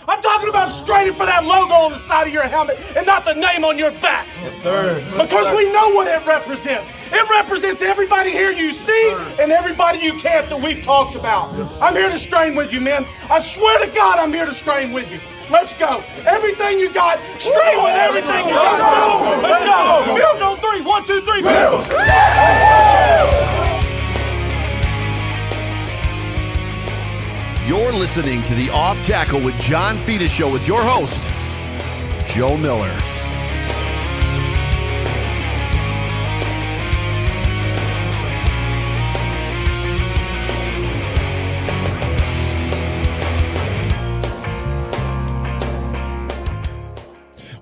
I'm talking about straining for that logo on the side of your helmet and not the name on your back. Yes, sir. Because we know what it represents. It represents everybody here you see and everybody you can't that we've talked about. I'm here to strain with you, men. I swear to God, I'm here to strain with you. Let's go. Everything you got, strain with everything you got. Let's go. Bills on 3. 1, 2, 3. Bills. You're listening to the Off Tackle with John Fina show with your host, Joe Miller.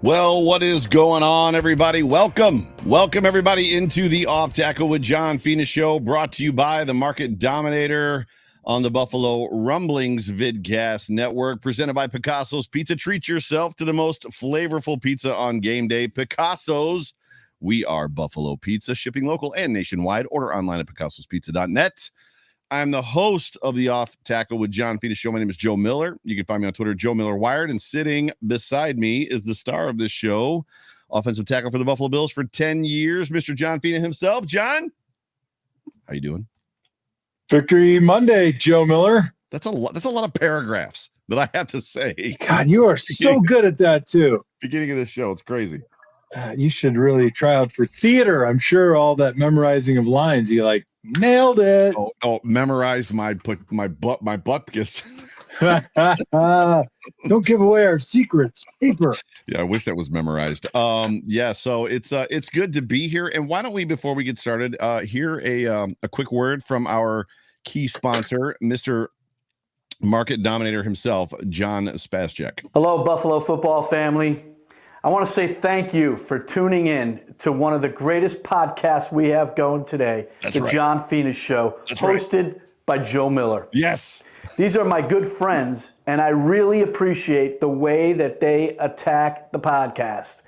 Well, what is going on, everybody? Welcome everybody into the Off Tackle with John Fina show, brought to you by the Market Dominator on the Buffalo Rumblings Vidcast Network, presented by Picasso's Pizza. Treat yourself to the most flavorful pizza on game day. Picasso's, we are Buffalo Pizza, shipping local and nationwide. Order online at picassospizza.net. I'm the host of the Off Tackle with John Fina show. My name is Joe Miller. You can find me on Twitter, Joe Miller Wired, and sitting beside me is the star of this show, offensive tackle for the Buffalo Bills for 10 years, Mr. John Fina himself. John, how you doing? Victory Monday, Joe Miller. That's a lot of paragraphs that I have to say. God, you are so good at that too. Beginning of this show, it's crazy. You should really try out for theater. I'm sure all that memorizing of lines, you like nailed it. Oh, memorized my butt because don't give away our secrets. Paper. Yeah, I wish that was memorized. Yeah, so it's good to be here. And why don't we, before we get started, hear a quick word from our key sponsor, Mr. Market Dominator himself, John Spaschek. Hello, Buffalo football family. I want to say thank you for tuning in to one of the greatest podcasts we have going today, John Fina Show, hosted by Joe Miller. Yes. These are my good friends, and I really appreciate the way that they attack the podcast.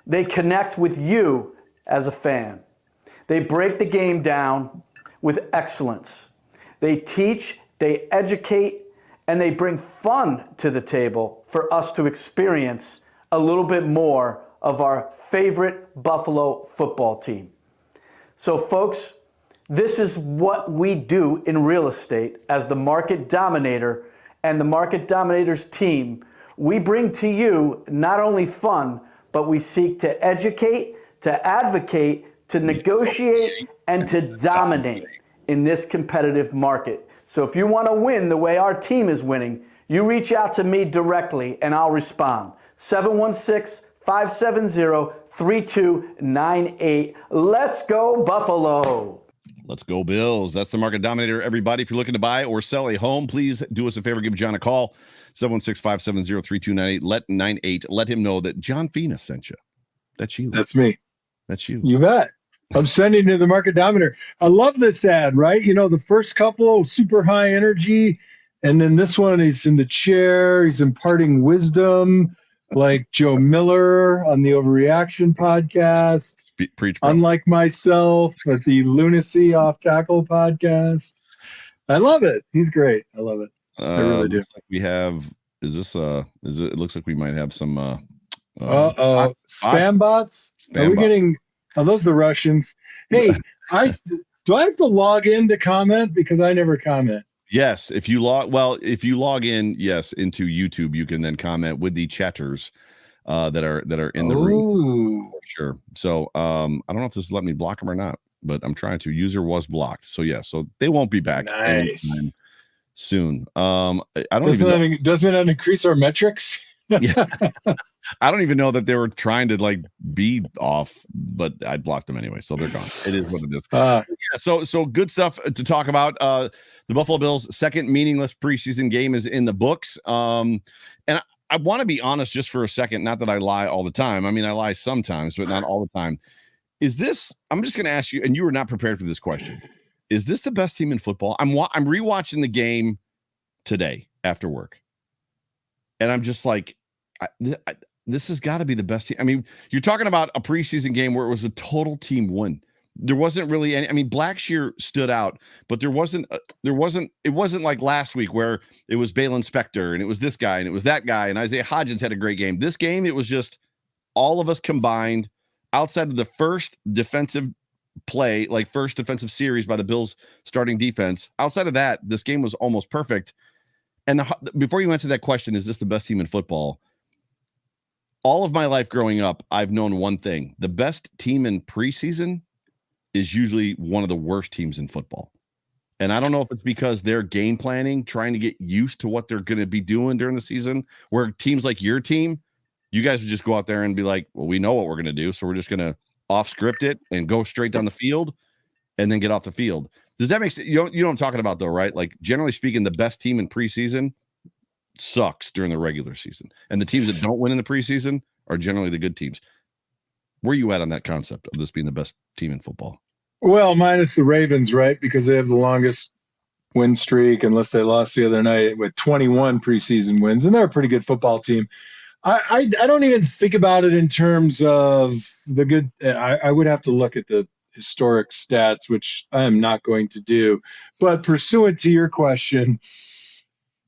They connect with you as a fan. They break the game down with excellence. They teach, they educate, and they bring fun to the table for us to experience a little bit more of our favorite Buffalo football team. So, folks, this is what we do in real estate as the Market Dominator and the Market Dominator's team. We bring to you not only fun, but we seek to educate, to advocate, to negotiate, and to dominate in this competitive market. So if you want to win the way our team is winning, you reach out to me directly and I'll respond. 716-570-3298. Let's go, Buffalo. Let's go, Bills. That's the Market Dominator, everybody. If you're looking to buy or sell a home, please do us a favor. Give John a call, 716-570-3298. Let him know that John Fina sent you. That's you. That's me. That's you. You bet. I'm sending to the Market Dominator. I love this ad, right? You know, the first couple, super high energy. And then this one, he's in the chair. He's imparting wisdom, like Joe Miller on the Overreaction podcast. Preach, bro. Unlike myself at the Lunacy Off Tackle podcast. I love it. He's great. I love it. I really do. We have, it looks like we might have some, spam bots? Are we getting, are those the Russians? Hey, do I have to log in to comment? Because I never comment. Yes, if you log in, yes, into YouTube, you can then comment with the chatters that are in the room. Sure. So I don't know if this let me block them or not, but I'm trying to. User was blocked. So yeah, so they won't be back anytime soon. Doesn't that increase our metrics? Yeah. I don't even know that they were trying to like be off, but I blocked them anyway, so they're gone. It is what it is. So good stuff to talk about. The Buffalo Bills' second meaningless preseason game is in the books. And I want to be honest just for a second. Not that I lie all the time. I mean, I lie sometimes, but not all the time. I'm just going to ask you, and you were not prepared for this question. Is this the best team in football? I'm rewatching the game today after work, and I'm just like, this has got to be the best team. I mean, you're talking about a preseason game where it was a total team win. there wasn't really any. I mean, Blackshear stood out, but it wasn't like last week where it was Balin Spector and it was this guy and it was that guy and Isaiah Hodgins had a great game. This game, it was just all of us combined outside of the first defensive play, like first defensive series by the Bills starting defense. Outside of that, this game was almost perfect. And before you answer that question, is this the best team in football? All of my life growing up, I've known one thing. The best team in preseason is usually one of the worst teams in football. And I don't know if it's because they're game planning, trying to get used to what they're going to be doing during the season, where teams like your team, you guys would just go out there and be like, well, we know what we're going to do, so we're just going to off script it and go straight down the field and then get off the field. Does that make sense? You know what I'm talking about, though, right? Like, generally speaking, the best team in preseason sucks during the regular season. And the teams that don't win in the preseason are generally the good teams. Where are you at on that concept of this being the best team in football? Well, minus the Ravens, right? Because they have the longest win streak, unless they lost the other night with 21 preseason wins, and they're a pretty good football team. I don't even think about it in terms of the good. I would have to look at the historic stats, which I am not going to do. But pursuant to your question,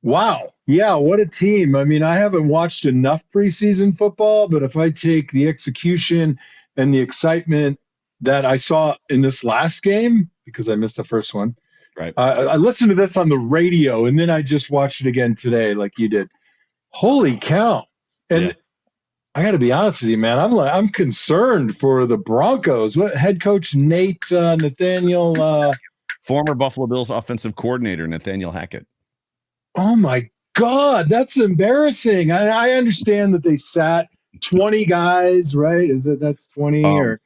wow, yeah, what a team. I mean, I haven't watched enough preseason football, but if I take the execution and the excitement that I saw in this last game, because I missed the first one, right? I listened to this on the radio, and then I just watched it again today, like you did. Holy cow! And yeah. I got to be honest with you, man. I'm concerned for the Broncos. What head coach Nate Nathaniel, former Buffalo Bills offensive coordinator Nathaniel Hackett. Oh my God, that's embarrassing. I understand that they sat 20 guys, right? That's 20 or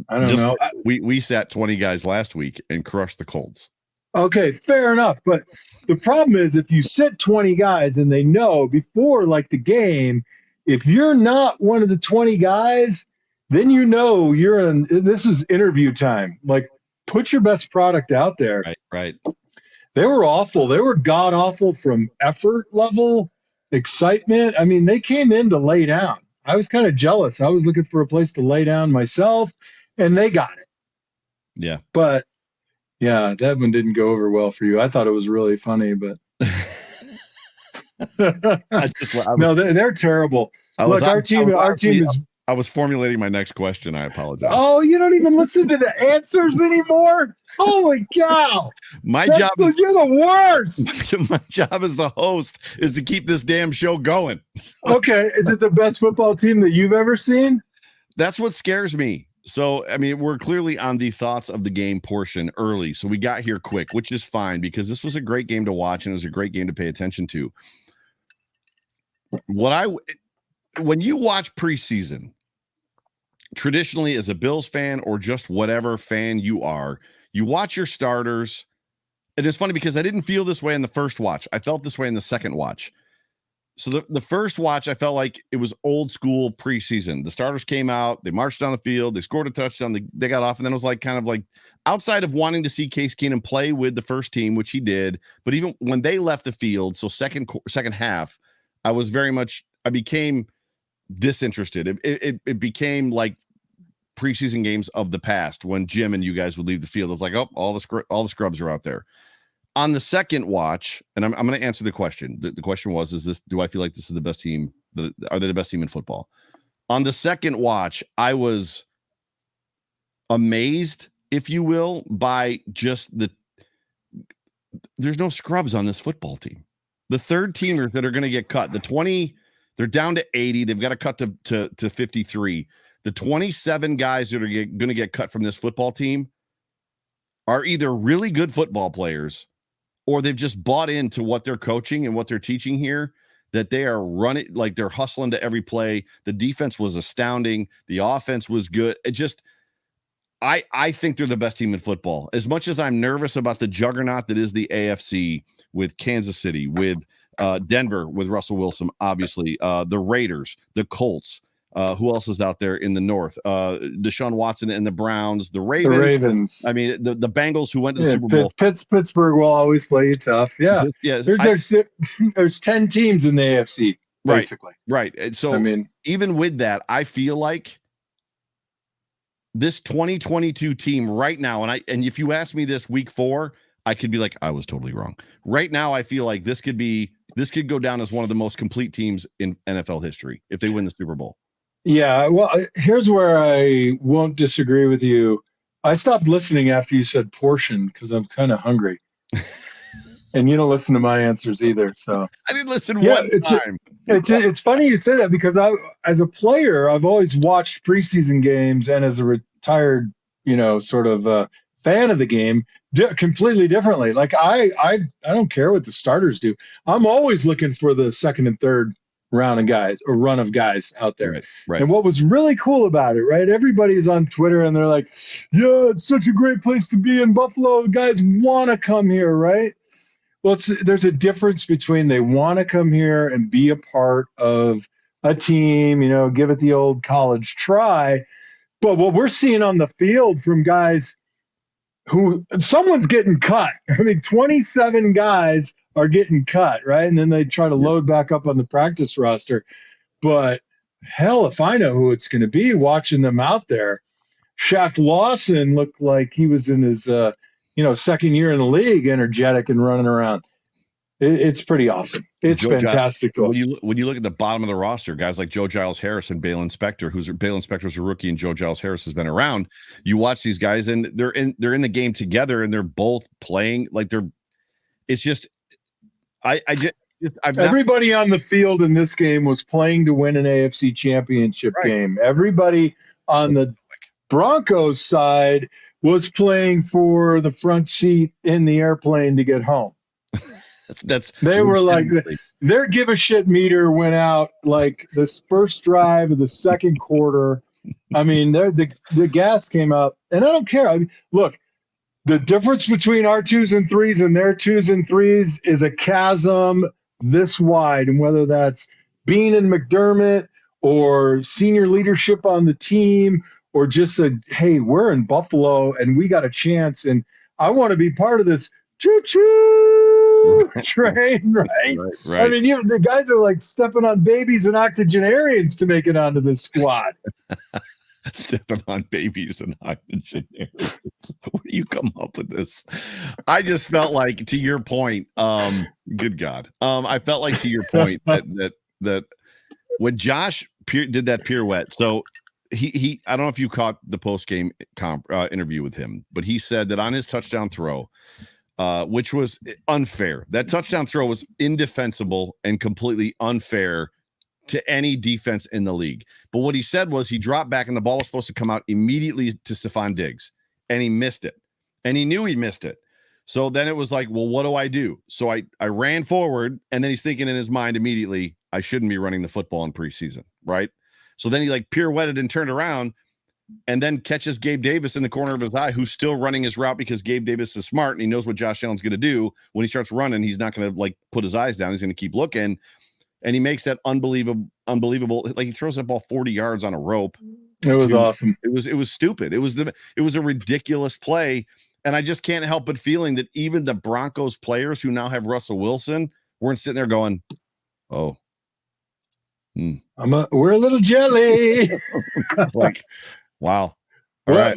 I don't know. We sat 20 guys last week and crushed the Colts. Okay, fair enough. But the problem is if you sit 20 guys and they know before like the game, if you're not one of the 20 guys, then you know this is interview time. Like, put your best product out there. Right. They were awful. They were god awful from effort level, excitement. I mean, they came in to lay down. I was kind of jealous. I was looking for a place to lay down myself, and they got it. Yeah. But, yeah, that one didn't go over well for you. I thought it was really funny, but. No, they're terrible. Look, our team is. I was formulating my next question. I apologize. Oh, you don't even listen to the answers anymore? Holy cow! You're the worst. My job as the host is to keep this damn show going. Okay, is it the best football team that you've ever seen? That's what scares me. So, I mean, we're clearly on the thoughts of the game portion early. So we got here quick, which is fine because this was a great game to watch and it was a great game to pay attention to. When you watch preseason, traditionally as a Bills fan or just whatever fan you are, you watch your starters. And it's funny because I didn't feel this way in the first watch. I felt this way in the second watch. So the first watch, I felt like it was old school preseason. The starters came out, they marched down the field, they scored a touchdown, they got off, and then it was like kind of like outside of wanting to see Case Keenum play with the first team, which he did. But even when they left the field, so second half, I became disinterested. It became like preseason games of the past when Jim and you guys would leave the field. It's like, oh, all the scrubs are out there. On the second watch, and I'm going to answer the question. The question was, do I feel like this is the best team? Are they the best team in football? On the second watch, I was amazed, if you will, by just there's no scrubs on this football team. The third teamers that are going to get cut, the 20, they're down to 80. They've got to cut to 53. The 27 guys that are going to get cut from this football team are either really good football players or they've just bought into what they're coaching and what they're teaching here, that they are running, like they're hustling to every play. The defense was astounding. The offense was good. It just, I think they're the best team in football. As much as I'm nervous about the juggernaut that is the AFC with Kansas City, with Denver, with Russell Wilson, obviously, the Raiders, the Colts, who else is out there in the North? Deshaun Watson and the Browns, the Ravens. I mean, the Bengals who went to the Super Bowl. Pittsburgh will always play you tough. Yeah. There's 10 teams in the AFC, basically. Right. And so, I mean, even with that, I feel like this 2022 team right now, and if you ask me this week 4, I could be like, I was totally wrong. Right now, I feel like this could go down as one of the most complete teams in NFL history if they win the Super Bowl. Yeah, well, here's where I won't disagree with you. I stopped listening after you said portion because I'm kind of hungry. And you don't listen to my answers either. So I didn't listen one time. It's funny you say that because as a player, I've always watched preseason games, and as a retired, sort of fan of the game, completely differently. Like I don't care what the starters do. I'm always looking for the second and third run of guys out there. Right. And what was really cool about it, right? Everybody's on Twitter and they're like, yeah, it's such a great place to be in Buffalo. Guys want to come here, right? Well, there's a difference between they want to come here and be a part of a team, give it the old college try. But what we're seeing on the field from guys who someone's getting cut. I mean, 27 guys are getting cut, right? And then they try to load back up on the practice roster. But hell, if I know who it's going to be watching them out there. Shaq Lawson looked like he was in his second year in the league, energetic and running around. It's pretty awesome. It's fantastic. When you look at the bottom of the roster, guys like Joe Giles Harris and Balen Spector, Balen Spector's a rookie and Joe Giles Harris has been around. You watch these guys and they're in the game together and they're both playing like they're. It's just, everybody on the field in this game was playing to win an AFC championship game. Everybody on the Broncos side was playing for the front seat in the airplane to get home. They were like their give a shit meter went out like this first drive of the second quarter. I mean, the gas came up, and I don't care. I mean, look, the difference between our 2s and 3s and their 2s and 3s is a chasm this wide, and whether that's Bean and McDermott or senior leadership on the team or just hey, we're in Buffalo and we got a chance, and I want to be part of this choo-choo train, right? I mean, the guys are like stepping on babies and octogenarians to make it onto this squad. Stepping on babies and octogenarians. Where do you come up with this? I just felt like, to your point, good God. I felt like, to your point, that when Josh did that pirouette, so he I don't know if you caught the post-game interview with him, but he said that on his touchdown throw, which was unfair. That touchdown throw was indefensible and completely unfair to any defense in the league. But what he said was he dropped back and the ball was supposed to come out immediately to Stephon Diggs, and he missed it. And he knew he missed it. So then it was like, well, what do I do? So I ran forward, and then he's thinking in his mind immediately, I shouldn't be running the football in preseason, right? So then he like pirouetted and turned around and then catches Gabe Davis in the corner of his eye, who's still running his route because Gabe Davis is smart and he knows what Josh Allen's going to do. When he starts running, he's not going to like put his eyes down. He's going to keep looking. And he makes that unbelievable, like he throws that ball 40 yards on a rope. It was awesome. It was stupid. It was a ridiculous play. And I just can't help but feeling that even the Broncos players who now have Russell Wilson weren't sitting there going, oh, we're a little jelly. Like, wow. All right.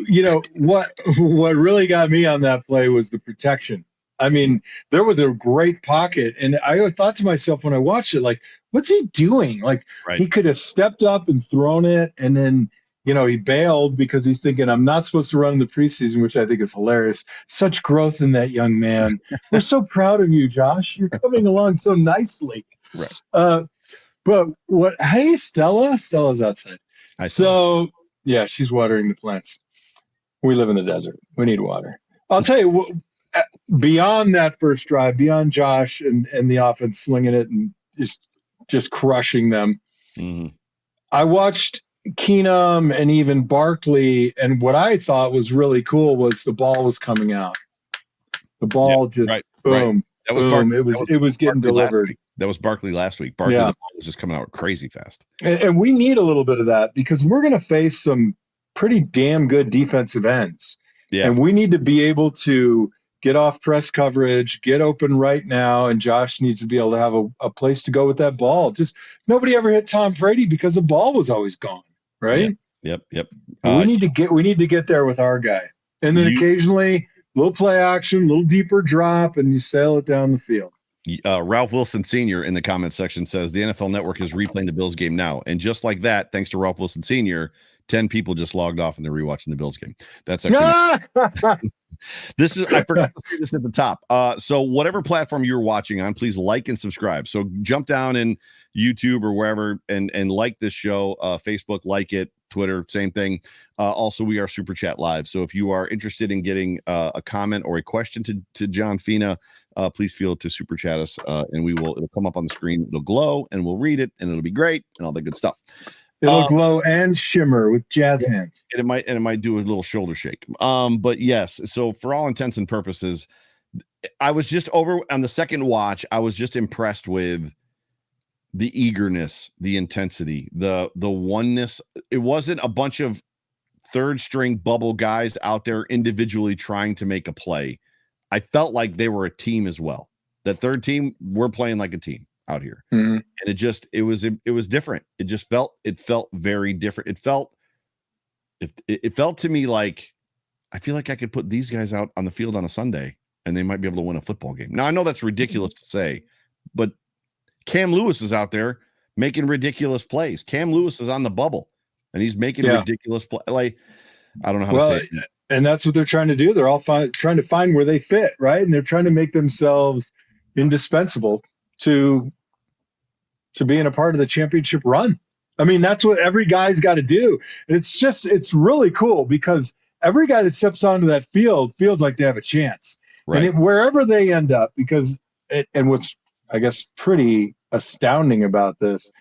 What really got me on that play was the protection. I mean, there was a great pocket, and I thought to myself when I watched it, like, what's he doing? Like, he could have stepped up and thrown it, and then, he bailed because he's thinking, I'm not supposed to run in the preseason, which I think is hilarious. Such growth in that young man. We're so proud of you, Josh. You're coming along so nicely. Right. But hey, Stella's outside. Yeah, she's watering the plants. We live in the desert. We need water. I'll tell you, beyond that first drive, beyond Josh and the offense slinging it and just crushing them, I watched Keenum and even Barkley, and what I thought was really cool was the ball was coming out. The ball boom. Right. That was boom. It was getting delivered. That was Barkley last week. Barkley, the ball was just coming out crazy fast. And we need a little bit of that because we're going to face some pretty damn good defensive ends. Yeah. And we need to be able to get off press coverage, get open right now, and Josh needs to be able to have a place to go with that ball. Just nobody ever hit Tom Brady because the ball was always gone, right? Yep. We need to get there with our guy. And then occasionally little play action, little deeper drop, and you sail it down the field. Ralph Wilson Sr. in the comment section says the NFL Network is replaying the Bills game now. And just like that, thanks to Ralph Wilson Sr., 10 people just logged off and they're rewatching the Bills game. That's actually I forgot to say this at the top. So whatever platform you're watching on, please like and subscribe. So jump down in YouTube or wherever and like this show. Facebook, like it. Twitter, same thing. Also, we are Super Chat Live. So if you are interested in getting a comment or a question to John Fina, please feel to Super Chat us, and it'll come up on the screen. It'll glow, and we'll read it, and it'll be great, and all that good stuff. It'll glow and shimmer with jazz hands. And it might do a little shoulder shake. But yes, so for all intents and purposes, I was just on the second watch. I was just impressed with the eagerness, the intensity, the oneness. It wasn't a bunch of third string bubble guys out there individually trying to make a play. I felt like they were a team as well. The third team, we're playing like a team out here. Mm-hmm. And it was different. It felt very different. It felt to me like, I feel like I could put these guys out on the field on a Sunday and they might be able to win a football game. Now I know that's ridiculous to say, but Cam Lewis is out there making ridiculous plays. Cam Lewis is on the bubble and he's making ridiculous play. Like, I don't know how to say it. And that's what they're trying to do. They're all trying to find where they fit, right? And they're trying to make themselves indispensable to being a part of the championship run. I mean, that's what every guy's got to do. It's really cool because every guy that steps onto that field feels like they have a chance. Right. And wherever they end up, and what's, I guess, pretty astounding about this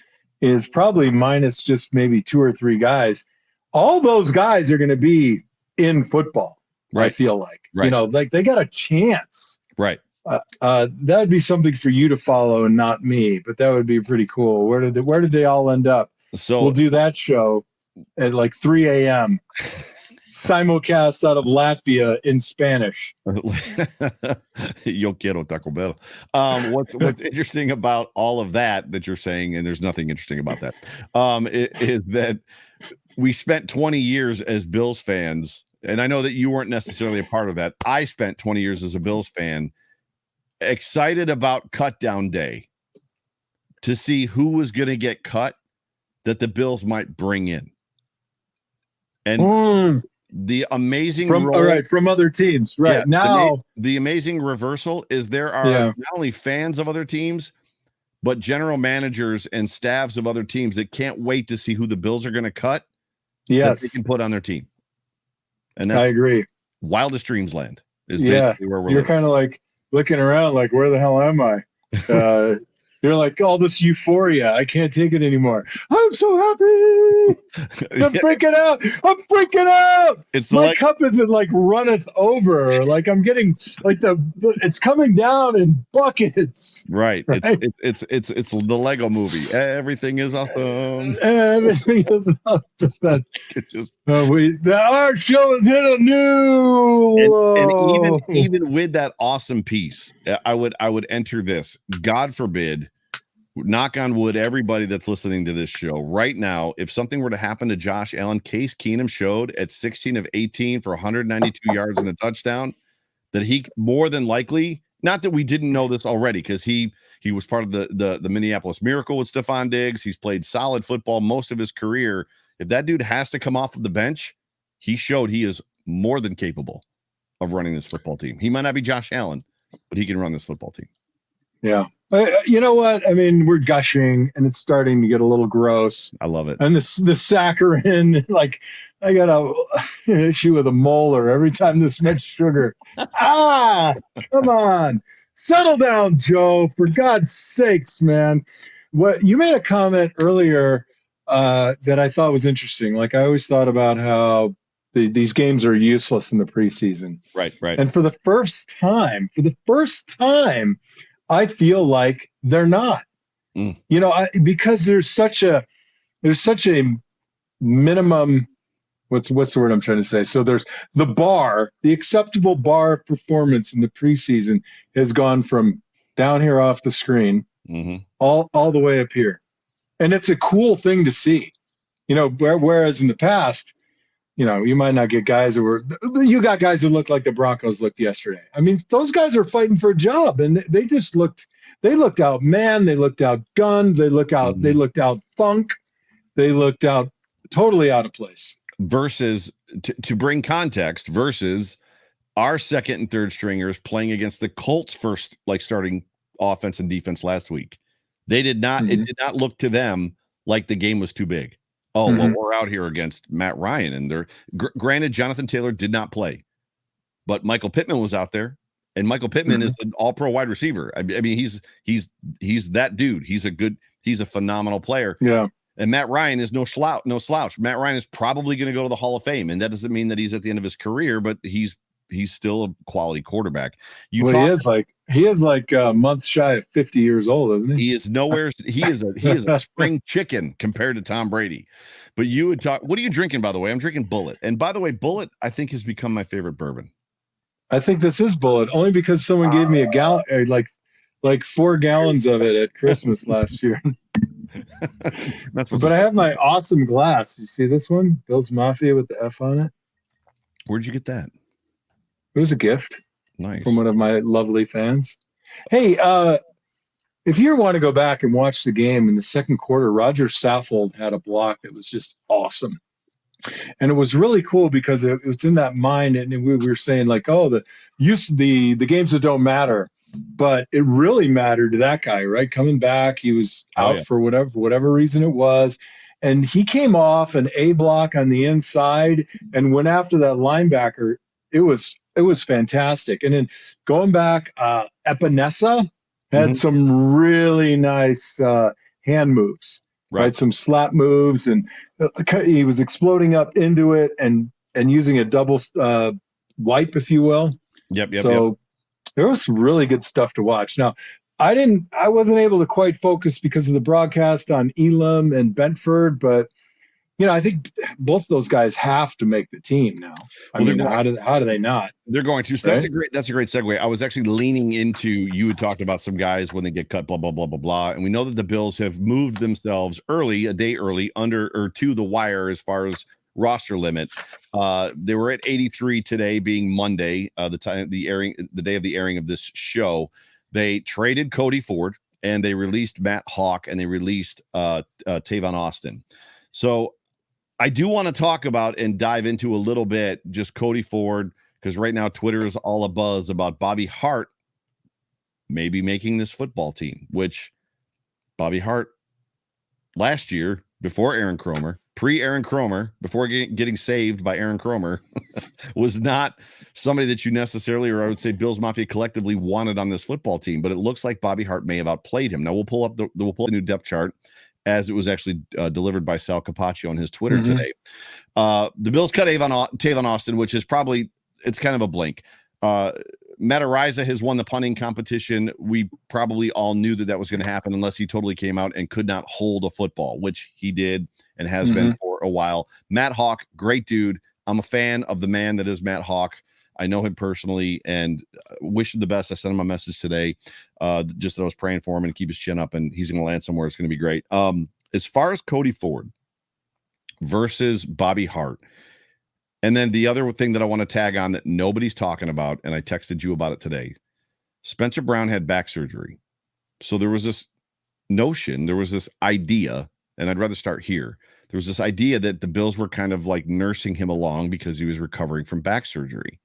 is probably minus just maybe 2 or 3 guys. All those guys are going to be in football. Right. I feel like, like they got a chance. Right. That would be something for you to follow and not me, but that would be pretty cool. Where did they all end up? So we'll do that show at like 3 a.m. simulcast out of Latvia in Spanish. Yo quiero Taco Bell. What's interesting about all of that you're saying, and there's nothing interesting about that, is that we spent 20 years as Bills fans, and I know that you weren't necessarily a part of that. I spent 20 years as a Bills fan, excited about cut down day to see who was going to get cut that the Bills might bring in. And the amazing from other teams. Right. Now the amazing reversal is there are not only fans of other teams, but general managers and staffs of other teams that can't wait to see who the Bills are going to cut. Yes. That they can put on their team. And that's I agree. Wildest dreams land is basically where you're kind of like looking around like, where the hell am I? You're like, all this euphoria. I can't take it anymore. I'm so happy. I'm freaking out. My cup isn't like runneth over. Like I'm getting like it's coming down in buckets. Right. It's the Lego movie. Everything is awesome. Everything is awesome. Our show has hit a new. And even with that awesome piece, I would enter this. God forbid. Knock on wood, everybody that's listening to this show right now, if something were to happen to Josh Allen, Case Keenum showed at 16 of 18 for 192 yards and a touchdown, that he more than likely, not that we didn't know this already, because he was part of the Minneapolis Miracle with Stephon Diggs. He's played solid football most of his career. If that dude has to come off of the bench, he showed he is more than capable of running this football team. He might not be Josh Allen, but he can run this football team. Yeah. You know what? I mean, we're gushing and it's starting to get a little gross. I love it. And the saccharin, like I got an issue with a molar every time this much sugar. Come on. Settle down, Joe, for God's sakes, man. What you made a comment earlier that I thought was interesting. Like I always thought about how these games are useless in the preseason. Right. And for the first time, I feel like they're not, because there's such a minimum. What's the word I'm trying to say? So there's the acceptable bar of performance in the preseason has gone from down here off the screen all the way up here. And it's a cool thing to see. Whereas in the past, you might not get guys you got guys who look like the Broncos looked yesterday. I mean, those guys are fighting for a job, and they looked out man, they looked out gunned, they looked out thunk, they looked out totally out of place. Versus, to bring context, versus our second and third stringers playing against the Colts first, starting offense and defense last week. They did not, it did not look to them like the game was too big. Oh, well, we're out here against Matt Ryan, and granted, Jonathan Taylor did not play, but Michael Pittman was out there, and Michael Pittman is an all-pro wide receiver. I mean, he's that dude. He's a phenomenal player. Yeah. And Matt Ryan is no slouch. Matt Ryan is probably going to go to the Hall of Fame, and that doesn't mean that he's at the end of his career, but he's still a quality quarterback. He is like a month shy of 50 years old, isn't he? He is nowhere. He is a spring chicken compared to Tom Brady. But you would talk. What are you drinking, by the way? I'm drinking Bullet. And by the way, Bullet, I think, has become my favorite bourbon. I think this is Bullet, only because someone gave me a gallon, like 4 gallons of it at Christmas last year. But I have my awesome glass. You see this one? Bill's Mafia with the F on it. Where'd you get that? It was a gift. Nice. From one of my lovely fans. Hey, if you want to go back and watch the game in the second quarter, Roger Saffold had a block that was just awesome. And it was really cool because it was in that mind, and we were saying the games that don't matter, but it really mattered to that guy, right? Coming back, he was out for whatever reason it was, and he came off an A block on the inside and went after that linebacker. It was fantastic. And then going back, Epinesa had some really nice hand moves. Right, some slap moves, and he was exploding up into it and using a double wipe, if you will. Yep. There was some really good stuff to watch. Now, I wasn't able to quite focus because of the broadcast on Elam and Benford, but I think both of those guys have to make the team now. How do they not? They're going to. So right? That's a great segue. I was actually leaning into, you had talked about some guys when they get cut, blah, blah, blah, blah, blah. And we know that the Bills have moved themselves a day early, to the wire as far as roster limit. They were at 83 today, being Monday, the day of the airing of this show. They traded Cody Ford, and they released Matt Haak, and they released Tavon Austin. So I do want to talk about and dive into a little bit just Cody Ford, because right now Twitter is all abuzz about Bobby Hart maybe making this football team, which Bobby Hart last year, before Aaron Kromer, pre-Aaron Kromer, before getting saved by Aaron Kromer, was not somebody that you necessarily, or I would say Bills Mafia collectively, wanted on this football team. But it looks like Bobby Hart may have outplayed him. Now we'll pull up the new depth chart, as it was actually delivered by Sal Capaccio on his Twitter today. The Bills cut Tavon Austin, which is probably, it's kind of a blink. Matt Araiza has won the punting competition. We probably all knew that was going to happen unless he totally came out and could not hold a football, which he did and has been for a while. Matt Haak, great dude. I'm a fan of the man that is Matt Haak. I know him personally and wish him the best. I sent him a message today, just that I was praying for him and keep his chin up, and he's going to land somewhere. It's going to be great. As far as Cody Ford versus Bobby Hart, and then the other thing that I want to tag on that nobody's talking about, and I texted you about it today, Spencer Brown had back surgery. So there was this notion, there was this idea, and I'd rather start here. There was this idea that the Bills were kind of like nursing him along because he was recovering from back surgery.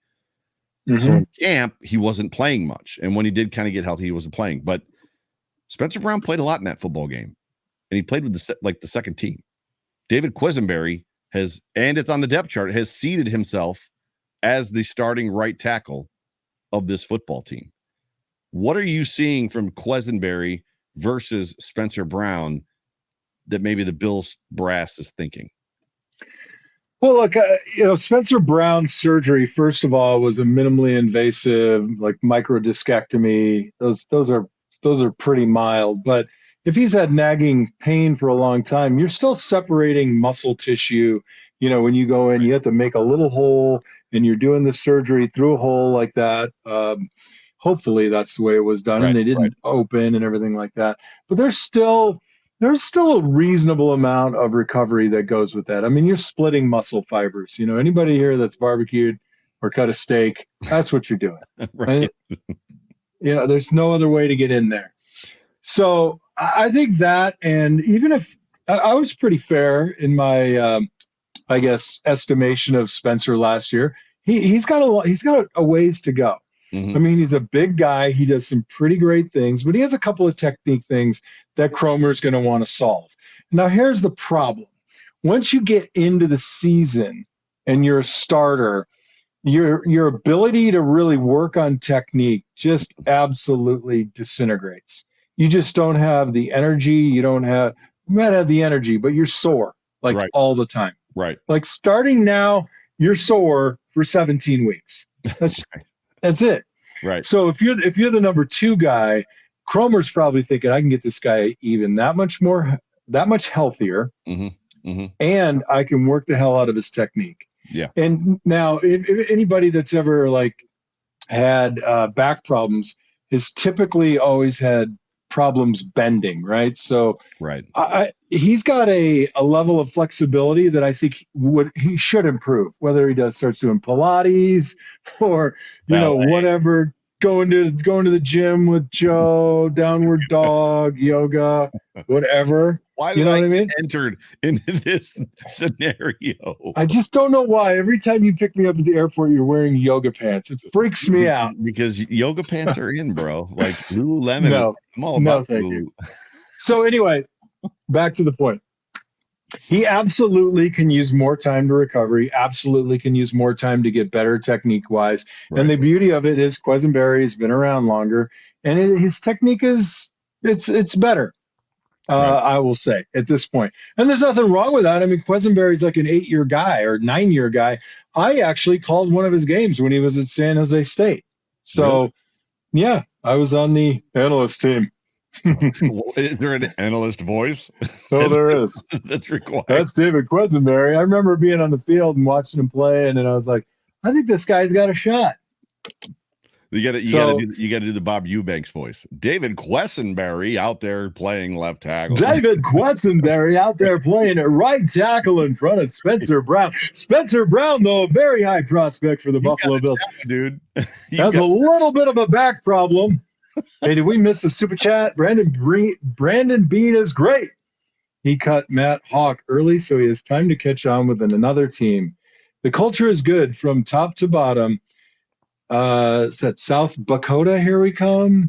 So in camp, he wasn't playing much. And when he did kind of get healthy, he wasn't playing. But Spencer Brown played a lot in that football game. And he played with the second team. David Quisenberry has, and it's on the depth chart, has seated himself as the starting right tackle of this football team. What are you seeing from Quisenberry versus Spencer Brown that maybe the Bills brass is thinking? Well, look, Spencer Brown's surgery, first of all, was a minimally invasive, like microdiscectomy. Those are pretty mild. But if he's had nagging pain for a long time, you're still separating muscle tissue. When you go in, you have to make a little hole, and you're doing the surgery through a hole like that. Hopefully that's the way it was done, and they didn't open and everything like that. But there's still there's still a reasonable amount of recovery that goes with that. I mean, you're splitting muscle fibers. Anybody here that's barbecued or cut a steak, that's what you're doing. Right. There's no other way to get in there. So I think that, and even if I was pretty fair in my, I guess, estimation of Spencer last year, he's got a ways to go. Mm-hmm. I mean, he's a big guy. He does some pretty great things, but he has a couple of technique things that Cromer's going to want to solve. Now, here's the problem. Once you get into the season and you're a starter, your ability to really work on technique just absolutely disintegrates. You just don't have the energy. You might have the energy, but you're sore all the time. Right. Like starting now, you're sore for 17 weeks. That's it. Right. So if you're the number 2 guy, Cromer's probably thinking, I can get this guy even that much healthier, and I can work the hell out of his technique. Yeah. And now, if anybody that's ever had back problems has typically always had problems bending, right? So right. He's got a level of flexibility that I think he should improve, whether he starts doing Pilates or whatever, going to the gym with Joe, downward dog, yoga, whatever. Why did I get entered into this scenario? I just don't know why. Every time you pick me up at the airport, you're wearing yoga pants. It freaks me out. Because yoga pants are in, bro. Like Lululemon. No, I'm all about thank you. So anyway, back to the point. He absolutely can use more time to recover. He absolutely can use more time to get better technique-wise. Right. And the beauty of it is Quesenberry has been around longer, and his technique it's better. I will say at this point. And there's nothing wrong with that. I mean, Quesenberry's like an 8-year guy or 9-year guy. I actually called one of his games when he was at San Jose State. So, yeah, I was on the analyst team. Is there an analyst voice? Oh, there is. That's required. That's David Quesenberry. I remember being on the field and watching him play, and then I was like, I think this guy's got a shot. You got to do the Bob Eubanks voice. David Quesenberry out there playing left tackle. David Quesenberry out there playing at right tackle in front of Spencer Brown. Spencer Brown, though, a very high prospect for the Buffalo Bills. Dude. Has a little bit of a back problem. Hey, did we miss the super chat? Brandon Bean is great. He cut Matt Haak early, so he has time to catch on with another team. The culture is good from top to bottom. Is that South Dakota? Here we come.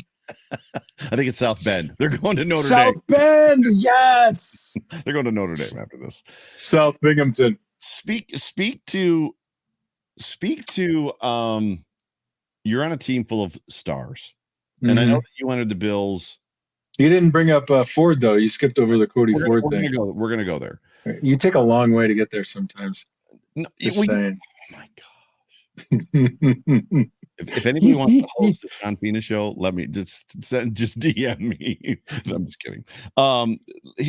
I think it's South Bend. They're going to Notre Dame. South Bend, yes. They're going to Notre Dame after this. South Binghamton. Speak to. You're on a team full of stars, and I know that you entered the Bills. You didn't bring up Ford though. You skipped over the Cody Ford thing. We're gonna go there. You take a long way to get there sometimes. No, oh my gosh. If anybody wants to host the John Fina show, let me just DM me. No, I'm just kidding.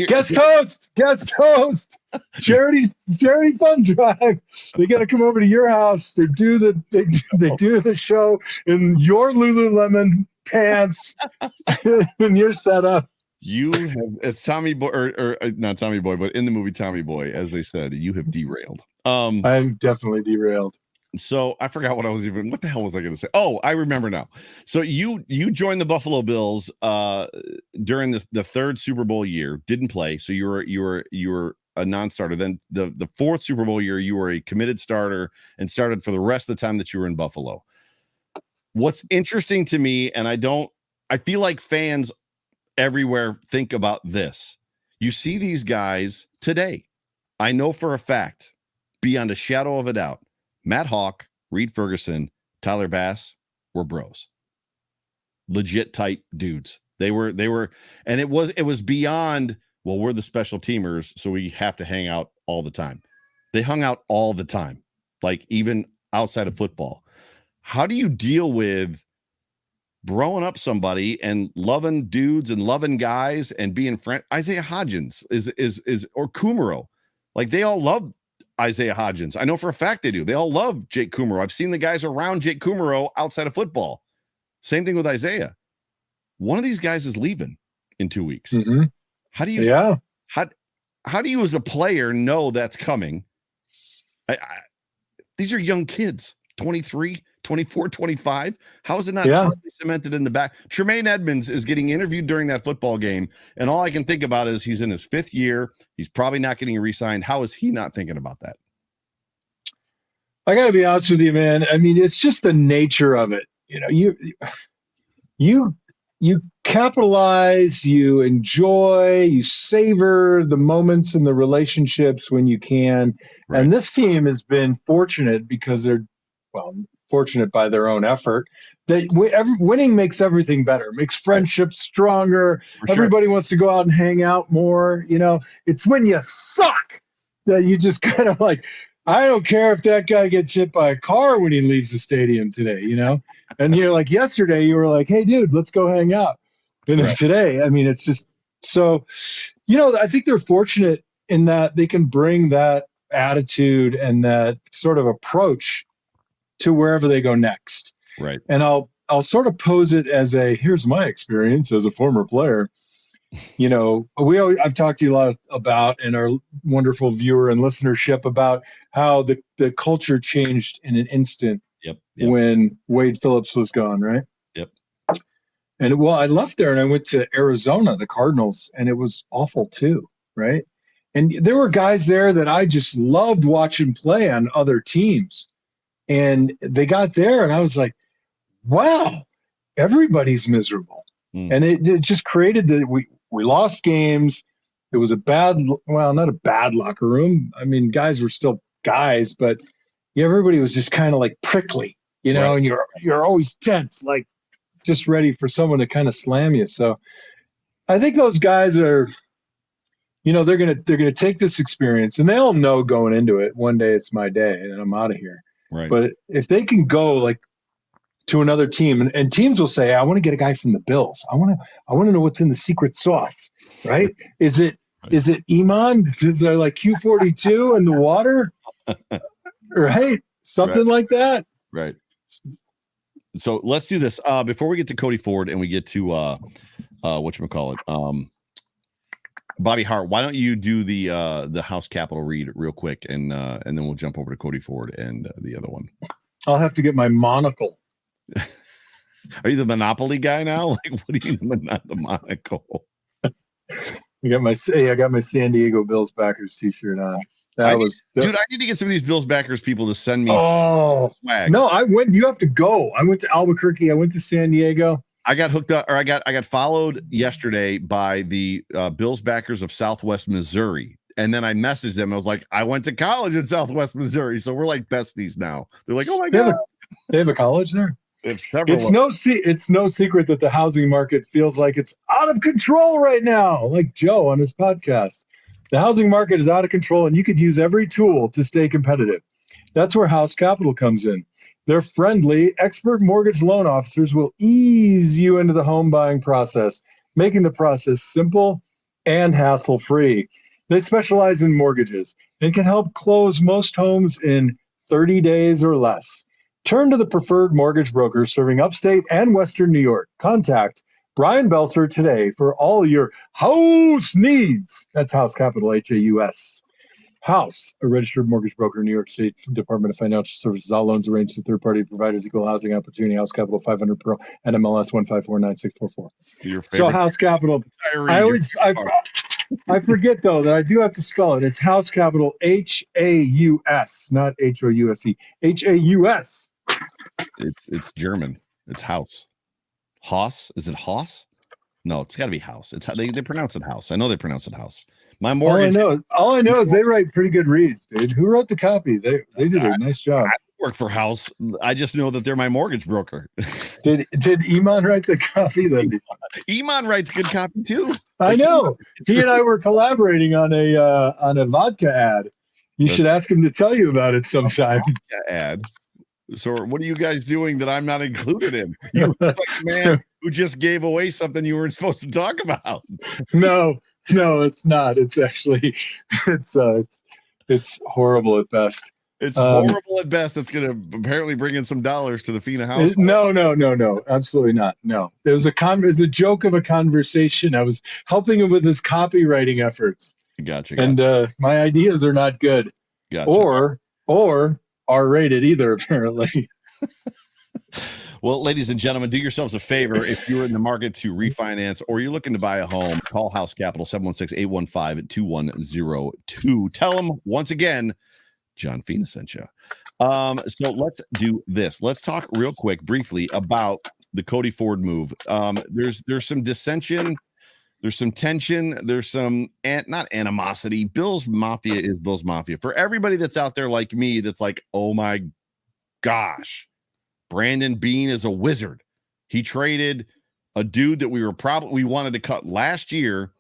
Guest host, charity fund drive. They got to come over to your house. They do the show in your Lululemon pants in your setup. You have, it's Tommy Boy, or not Tommy Boy, but in the movie Tommy Boy, as they said, you have derailed. I've definitely derailed. So I forgot what the hell was I going to say? Oh, I remember now. So you joined the Buffalo Bills during the third Super Bowl year, didn't play. So you were a non-starter. Then the fourth Super Bowl year, you were a committed starter and started for the rest of the time that you were in Buffalo. What's interesting to me, and I feel like fans everywhere think about this. You see these guys today. I know for a fact, beyond a shadow of a doubt, Matt Haak, Reed Ferguson, Tyler Bass were bros. Legit tight dudes. They were, and it was beyond, well, we're the special teamers, so we have to hang out all the time. They hung out all the time, like even outside of football. How do you deal with growing up somebody and loving dudes and loving guys and being friends? Isaiah Hodgins or Kumaro. Like they all love Isaiah Hodgins. I know for a fact they do. They all love Jake Kumaro. I've seen the guys around Jake Kumaro outside of football. Same thing with Isaiah. One of these guys is leaving in 2 weeks. Mm-hmm. How do you? Yeah. How do you as a player know that's coming? These are young kids, 23, 24, 25. How is it not firmly cemented in the back? Tremaine Edmonds is getting interviewed during that football game, and all I can think about is he's in his 5th year. He's probably not getting re-signed. How is he not thinking about that? I got to be honest with you, man. I mean, it's just the nature of it. You capitalize, you enjoy, you savor the moments and the relationships when you can. Right. And this team has been fortunate because they're, fortunate by their own effort. That winning makes everything better, makes friendships stronger. Everybody wants to go out and hang out more. It's when you suck that you just kind of like, I don't care if that guy gets hit by a car when he leaves the stadium today, And you're like, yesterday you were like, hey, dude, let's go hang out. And then today, I mean, it's just so, I think they're fortunate in that they can bring that attitude and that sort of approach to wherever they go next. Right. And I'll sort of pose it as here's my experience as a former player. I've talked to you a lot about, and our wonderful viewer and listenership, about how the culture changed in an instant. Yep. When Wade Phillips was gone, right? Yep. And I left there and I went to Arizona, the Cardinals, and it was awful too, right? And there were guys there that I just loved watching play on other teams. And they got there and I was like, wow, everybody's miserable. And it just created we lost games. It was not a bad locker room. I mean, guys were still guys, but everybody was just kind of like prickly, and you're always tense, like just ready for someone to kind of slam you. So I think those guys are, they're going to take this experience, and they all know going into it, one day it's my day and I'm out of here. Right. But if they can go like to another team, and teams will say, I want to get a guy from the Bills. I want to know what's in the secret sauce, right? Is it Iman? Is there like Q42 in the water? Right? Something like that. Right. So let's do this. Before we get to Cody Ford and we get to whatchamacallit, Bobby Hart, why don't you do the House Capital read real quick, and then we'll jump over to Cody Ford and the other one. I'll have to get my monocle. Are you the Monopoly guy now? Like, what do you mean, not the monocle? I got my San Diego Bills backers t-shirt on. I need to get some of these Bills backers people to send me swag. No, I went. You have to go. I went to Albuquerque. I went to San Diego. I got hooked up, or I got followed yesterday by the Bills backers of Southwest Missouri. And then I messaged them. I was like, I went to college in Southwest Missouri. So we're like besties now. They're like, oh my God. They have a college there? It's no secret that the housing market feels like it's out of control right now, like Joe on his podcast. The housing market is out of control, and you could use every tool to stay competitive. That's where House Capital comes in. Their friendly, expert mortgage loan officers will ease you into the home buying process, making the process simple and hassle-free. They specialize in mortgages and can help close most homes in 30 days or less. Turn to the preferred mortgage broker serving upstate and western New York. Contact Brian Belser today for all your house needs. That's House Capital, H-A-U-S. House, a registered mortgage broker, New York State Department of Financial Services. All loans arranged to third-party providers, equal housing opportunity. House Capital, 500 Pro, NMLS 1549644. So House Capital. I forget, though, that I do have to spell it. It's House Capital, H-A-U-S, not H-O-U-S-E. H-A-U-S. It's German. It's House. Haus? Is it Haus? No, it's got to be House. It's they pronounce it House. I know they pronounce it House. My mortgage. All I know is they write pretty good reads, dude. Who wrote the copy? They did a nice job. I work for House. I just know that they're my mortgage broker. Did Iman write the copy? Iman writes good copy too. I know. He and I were collaborating on a vodka ad. You should ask him to tell you about it sometime. Ad. So what are you guys doing that I'm not included in? You look like a man who just gave away something you weren't supposed to talk about. No, it's not. It's actually it's horrible at best. It's horrible at best. It's going to apparently bring in some dollars to the Fina house. No, absolutely not. No, it was a joke of a conversation. I was helping him with his copywriting efforts. Gotcha. And my ideas are not good, gotcha. or R-rated either, apparently. Well, ladies and gentlemen, do yourselves a favor. If you're in the market to refinance or you're looking to buy a home, call House Capital 716-815-2102. Tell them once again, John Fina sent you. So let's do this. Let's talk real quick, briefly, about the Cody Ford move. There's some dissension. There's some tension. There's some not animosity. Bills Mafia is Bills Mafia. For everybody that's out there like me, that's like, oh my gosh, Brandon Beane is a wizard. He traded a dude that we wanted to cut last year.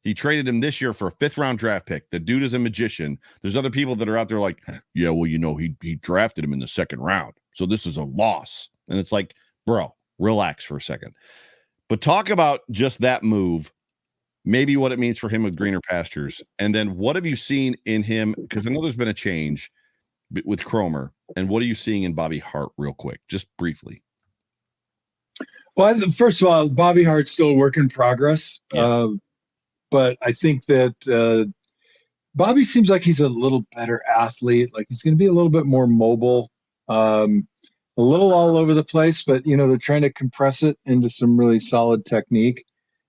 He traded him this year for a 5th round draft pick. The dude is a magician. There's other people that are out there like, yeah, well, he drafted him in the 2nd round. So this is a loss. And it's like, bro, relax for a second. But talk about just that move, maybe what it means for him with greener pastures. And then what have you seen in him? Because I know there's been a change with Cromer. And what are you seeing in Bobby Hart real quick, just briefly? Well, first of all, Bobby Hart's still a work in progress. Yeah. But I think that Bobby seems like he's a little better athlete. Like he's going to be a little bit more mobile, a little all over the place, but they're trying to compress it into some really solid technique.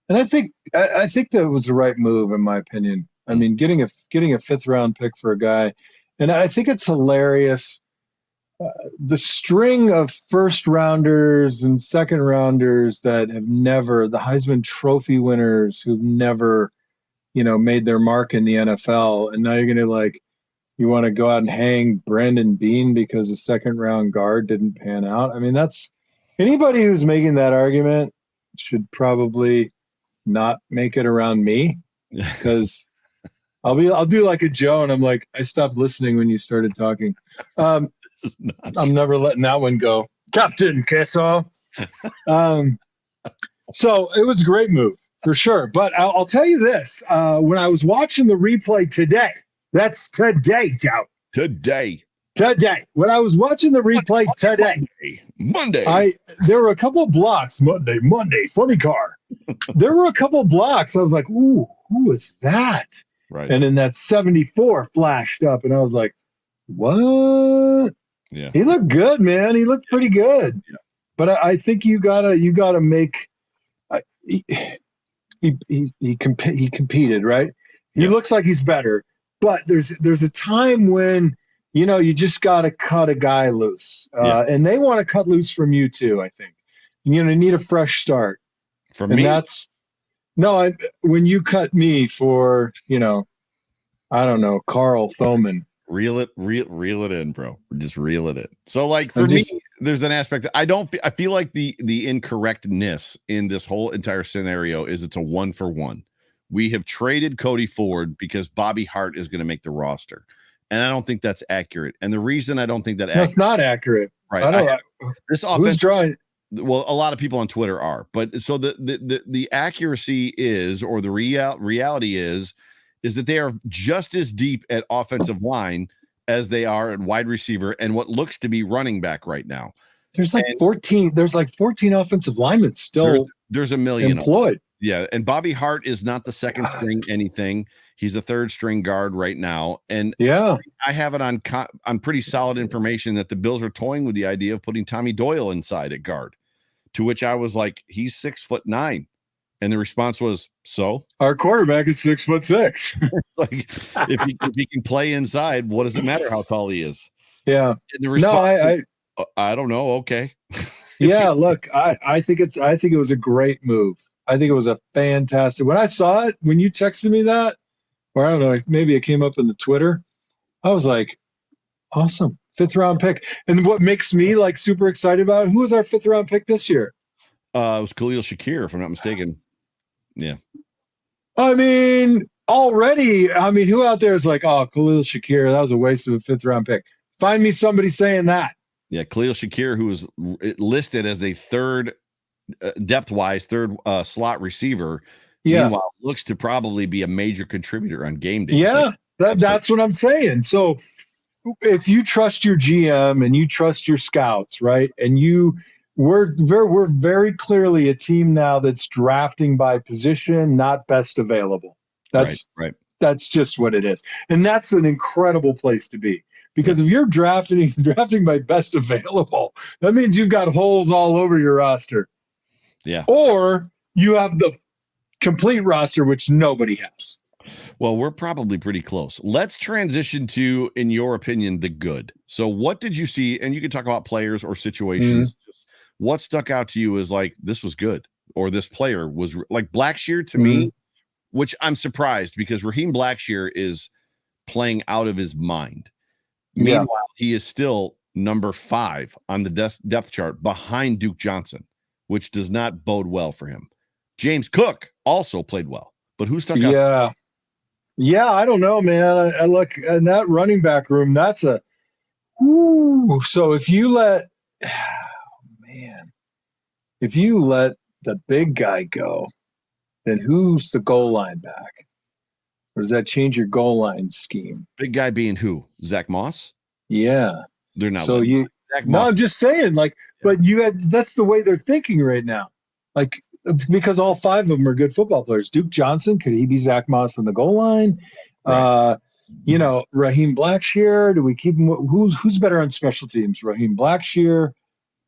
And I think that was the right move, in my opinion. I mean, getting a 5th round pick for a guy, and I think it's hilarious. The string of 1st rounders and 2nd rounders that have never, the Heisman Trophy winners who've never, made their mark in the NFL. And now you're going to you want to go out and hang Brandon Beane because the 2nd round guard didn't pan out. I mean, that's anybody who's making that argument should probably not make it around me, because I'll do like a Joe. And I'm like, I stopped listening when you started talking. I'm never letting that one go. Captain Kessel. So it was a great move for sure. But I'll tell you this, when I was watching the replay today, that's today, Joe. Today. When I was watching the replay today, Monday. There were a couple of blocks. Monday, funny car. There were a couple of blocks. I was like, ooh, who is that? Right. And then that 74 flashed up, and I was like, what? Yeah. He looked good, man. He looked pretty good. Yeah. But I think you gotta make. He competed, right? He looks like he's better, but there's a time when you just gotta cut a guy loose, and they want to cut loose from you too. I think you need a fresh start. For me, when you cut me for I don't know, Carl Thoman. Reel it in, bro. Just reel it in. So for me, there's an aspect that I feel like the incorrectness in this whole entire scenario is it's a 1-for-1. We have traded Cody Ford because Bobby Hart is going to make the roster. And I don't think that's accurate. And the reason I don't think that's not accurate. Right. This offense, who's drawing? Well, a lot of people on Twitter are, but so the accuracy is, or the reality is that they are just as deep at offensive line as they are at wide receiver and what looks to be running back right now. There's 14 offensive linemen still. There's a million employed. Yeah. And Bobby Hart is not the 2nd string anything. He's a 3rd string guard right now. And I have it on pretty solid information that the Bills are toying with the idea of putting Tommy Doyle inside at guard, to which I was like, he's 6'9". And the response was, so our quarterback is 6'6". if he can play inside, what does it matter how tall he is? Yeah. And the response, I don't know. Okay. Yeah. Look, I think it was a great move. I think it was a fantastic. When I saw it, when you texted me that, or I don't know, maybe it came up in the Twitter, I was like, awesome. 5th round pick. And what makes me super excited about it, who was our 5th round pick this year? It was Khalil Shakir, if I'm not mistaken. Yeah. I mean, already, who out there is like, oh, Khalil Shakir, that was a waste of a 5th round pick. Find me somebody saying that. Yeah, Khalil Shakir, who was listed as a 3rd, depth-wise, 3rd slot receiver. Yeah. Meanwhile, looks to probably be a major contributor on game day. Yeah, that's what I'm saying. So if you trust your GM and you trust your scouts, right? And we're very clearly a team now that's drafting by position, not best available. Right. That's just what it is. And that's an incredible place to be. Because if you're drafting by best available, that means you've got holes all over your roster. Yeah. Or you have the complete roster, which nobody has. Well, we're probably pretty close. Let's transition to, in your opinion, the good. So what did you see? And you can talk about players or situations. Just what stuck out to you as like, this was good, or this player was like Blackshear to me, which I'm surprised because Raheem Blackshear is playing out of his mind. Meanwhile, he is still number 5 on the depth chart behind Duke Johnson, which does not bode well for him. James Cook also played well, but who stuck out? Yeah, I don't know, man. I look in that running back room. That's so if you let the big guy go, then who's the goal line back? Or does that change your goal line scheme? Big guy being who? Zach Moss? Yeah. They're not. So Zach Moss. I'm just saying, but that's the way they're thinking right now. Like, it's because all 5 of them are good football players. Duke Johnson, could he be Zach Moss on the goal line? Right. Raheem Blackshear, do we keep him? Who's better on special teams, Raheem Blackshear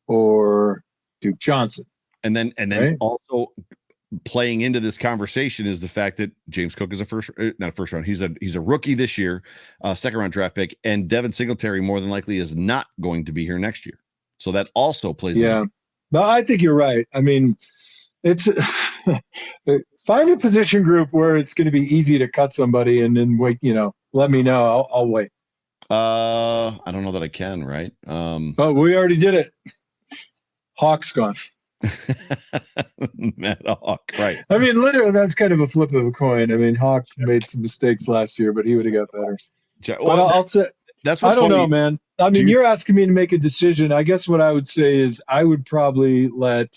or Duke Johnson? And then right? Also playing into this conversation is the fact that James Cook is not a first round. He's a rookie this year, second round draft pick, and Devin Singletary more than likely is not going to be here next year. So that also plays. Yeah, no, I think you're right. I mean, it's find a position group where it's going to be easy to cut somebody and then wait. Let me know. I'll wait. I don't know that I can. Right. But we already did it. Haak's gone. Matt Haak, right? I mean, literally, that's kind of a flip of a coin. I mean, Haak made some mistakes last year, but he would have got better. Well, I'll say that's. I don't know, man. I mean, you're asking me to make a decision. I guess what I would say is I would probably let,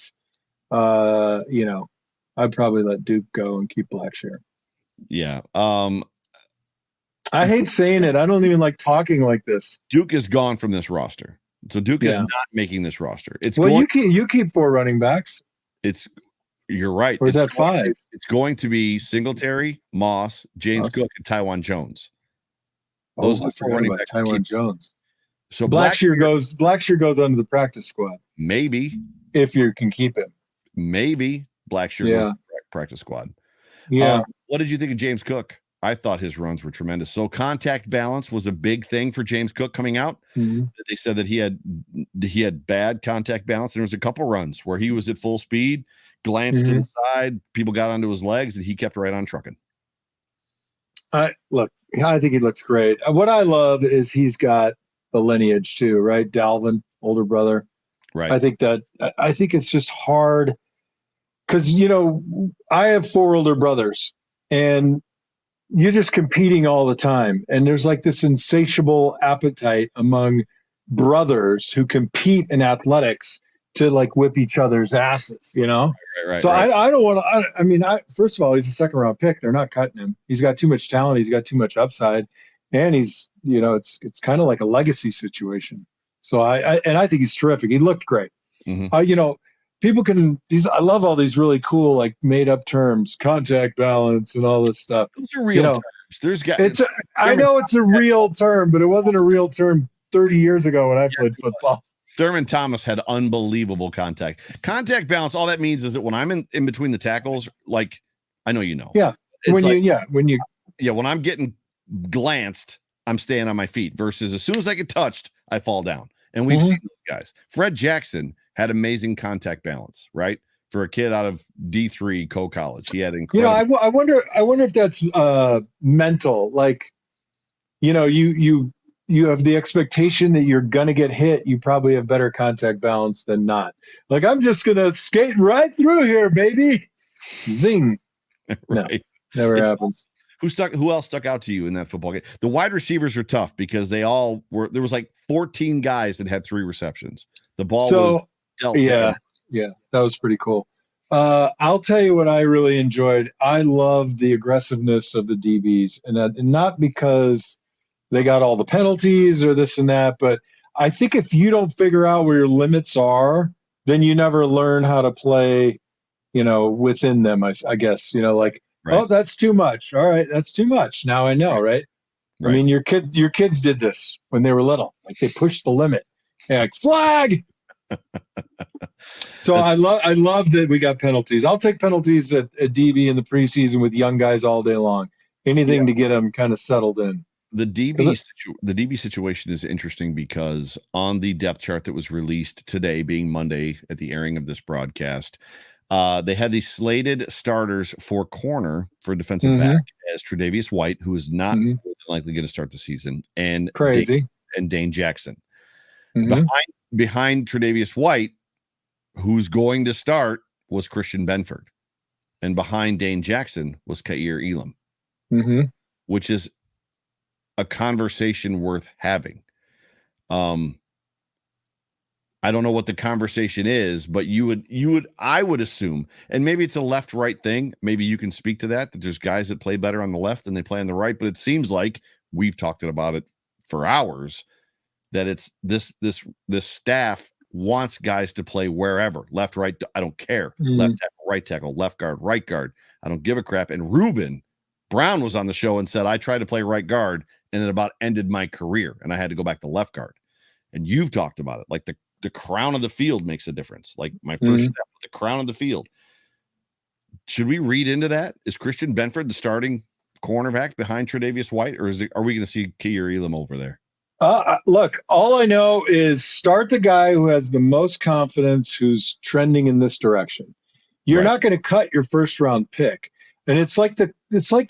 I'd probably let Duke go and keep Blackshear. Yeah. I hate saying it. I don't even like talking like this. Duke is gone from this roster. So Duke is not making this roster. You keep 4 running backs. You're right. Or is that 5? It's going to be Singletary, Moss, James Cook, and Tywan Jones. Those I forgot about Tywan Jones. So Blackshear goes under the practice squad. Maybe if you can keep him. Maybe Blackshear goes to the practice squad. Yeah. What did you think of James Cook? I thought his runs were tremendous. So contact balance was a big thing for James Cook coming out. Mm-hmm. They said that he had bad contact balance. There was a couple runs where he was at full speed, glanced to the side, people got onto his legs, and he kept right on trucking. I think he looks great. What I love is he's got the lineage too, right? Dalvin, older brother. Right. I think it's just hard because, I have 4 older brothers and you're just competing all the time. And there's like this insatiable appetite among brothers who compete in athletics to like whip each other's asses, Right, so right. I don't want to, first of all, he's a 2nd round pick. They're not cutting him. He's got too much talent. He's got too much upside. And he's, it's kind of like a legacy situation. So I think he's terrific. He looked great. Mm-hmm. People I love all these really cool, like made up terms, contact balance and all this stuff. Those are real terms. I know it's a real term, but it wasn't a real term 30 years ago when I played football. Thurman Thomas had unbelievable contact balance. All that means is that when I'm in between the tackles, like I know, yeah, when I'm getting glanced, I'm staying on my feet versus as soon as I get touched, I fall down. And we've seen those guys. Fred Jackson had amazing contact balance, right? For a kid out of D3 college, he had incredible. I wonder if that's mental. Like, you have the expectation that you're gonna get hit. You probably have better contact balance than not. Like, I'm just gonna skate right through here, baby. Zing. Right. No, never happens. Who else stuck out to you in that football game? The wide receivers are tough because there was like 14 guys that had 3 receptions. The ball was dealt. Yeah, that was pretty cool. I'll tell you what I really enjoyed. I love the aggressiveness of the DBs, and not because they got all the penalties or this and that. But I think if you don't figure out where your limits are, then you never learn how to play, within them, I guess, like, Right. oh, that's too much. All right, that's too much. Now I know, right? I mean, your kids did this when they were little. Like, they pushed the limit. They're like, flag. So I love that we got penalties. I'll take penalties at DB in the preseason with young guys all day long. Anything to get them kind of settled in. The DB situation is interesting because on the depth chart that was released today, being Monday at the airing of this broadcast, they had the slated starters for corner for defensive back as Tre'Davious White, who is not likely going to start the season, and Dane Jackson. Behind Tre'Davious White, who's going to start, was Christian Benford, and behind Dane Jackson was Kaiir Elam, which is a conversation worth having. I don't know what the conversation is, but I would assume, and maybe it's a left-right thing. Maybe you can speak to that there's guys that play better on the left than they play on the right, but it seems like we've talked about it for hours that it's this staff wants guys to play wherever, left, right. I don't care. Left tackle, right tackle, left guard, right guard. I don't give a crap. And Ruben Brown was on the show and said, I tried to play right guard and it about ended my career. And I had to go back to left guard. And you've talked about it. Like the crown of the field makes a difference. Like my first step, the crown of the field. Should we read into that? Is Christian Benford the starting cornerback behind Tre'Davious White, or are we going to see Kaiir Elam over there? Look, all I know is start the guy who has the most confidence, who's trending in this direction. You're not going to cut your first round pick. And it's like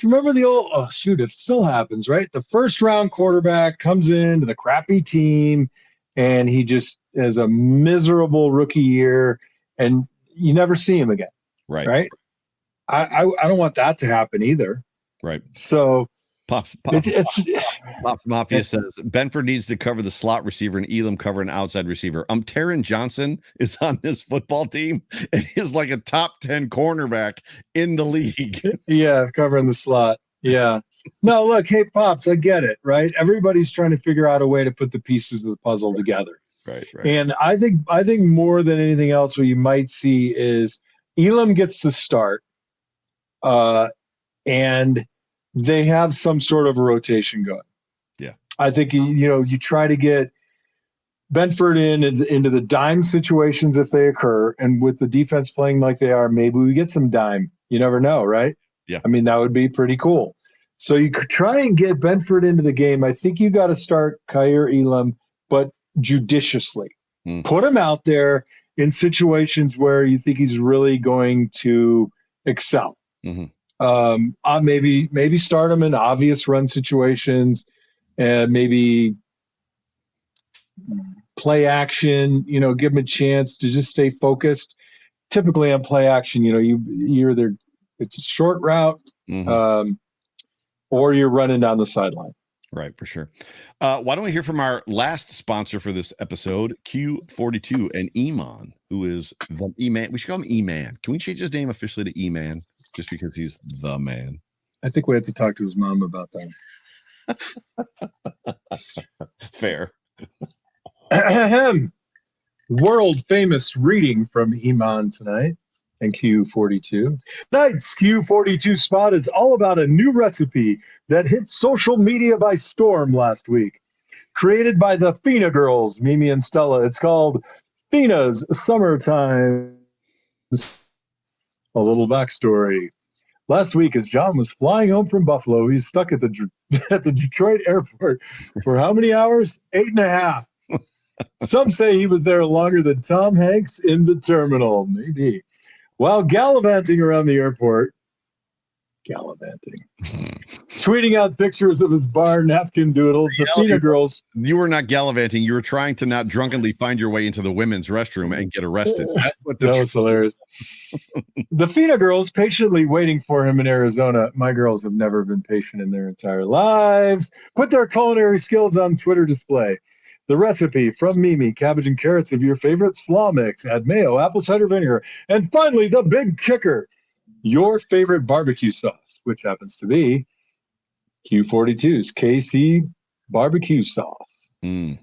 remember the old, it still happens, right? The first round quarterback comes into the crappy team and he just has a miserable rookie year and you never see him again. Right. I don't want that to happen either. Right. So Pops Mafia says Benford needs to cover the slot receiver and Elam cover an outside receiver. Taron Johnson is on this football team and he's like a top 10 cornerback in the league. Yeah, covering the slot. Yeah. No, look, hey, Pops, I get it, right? Everybody's trying to figure out a way to put the pieces of the puzzle together. Right. And I think more than anything else, what you might see is Elam gets the start, and they have some sort of a rotation going. Yeah. I think, you try to get Benford into the dime situations if they occur. And with the defense playing like they are, maybe we get some dime. You never know, right? Yeah. I mean, that would be pretty cool. So you could try and get Benford into the game. I think you got to start Kaiir Elam, but judiciously. Put him out there in situations where you think he's really going to excel. Maybe start him in obvious run situations and maybe play action, give him a chance to just stay focused. Typically on play action, you're either it's a short route or you're running down the sideline. Right, for sure. Why don't we hear from our last sponsor for this episode, Q42 and Eman, who is the E-Man. We should call him E-Man. Can we change his name officially to E-Man? Just because he's the man. I think we have to talk to his mom about that. Fair. World famous reading from Iman tonight and Q42. Tonight's Q42 spot is all about a new recipe that hit social media by storm last week. Created by the Fina girls, Mimi and Stella. It's called Fina's Summertime. A little backstory. Last week, as John was flying home from Buffalo, he's stuck at the Detroit airport for how many hours? 8.5. Some say he was there longer than Tom Hanks in the terminal. Maybe. While gallivanting around the airport, tweeting out pictures of his bar napkin doodles, the Fina girls. You were not gallivanting. You were trying to not drunkenly find your way into the women's restroom and get arrested. That was hilarious. The Fina girls patiently waiting for him in Arizona. My girls have never been patient in their entire lives. Put their culinary skills on Twitter display. The recipe from Mimi, cabbage and carrots of your favorites, flaw mix, add mayo, apple cider vinegar, and finally the big kicker, your favorite barbecue sauce, which happens to be Q42's KC barbecue sauce. Mm.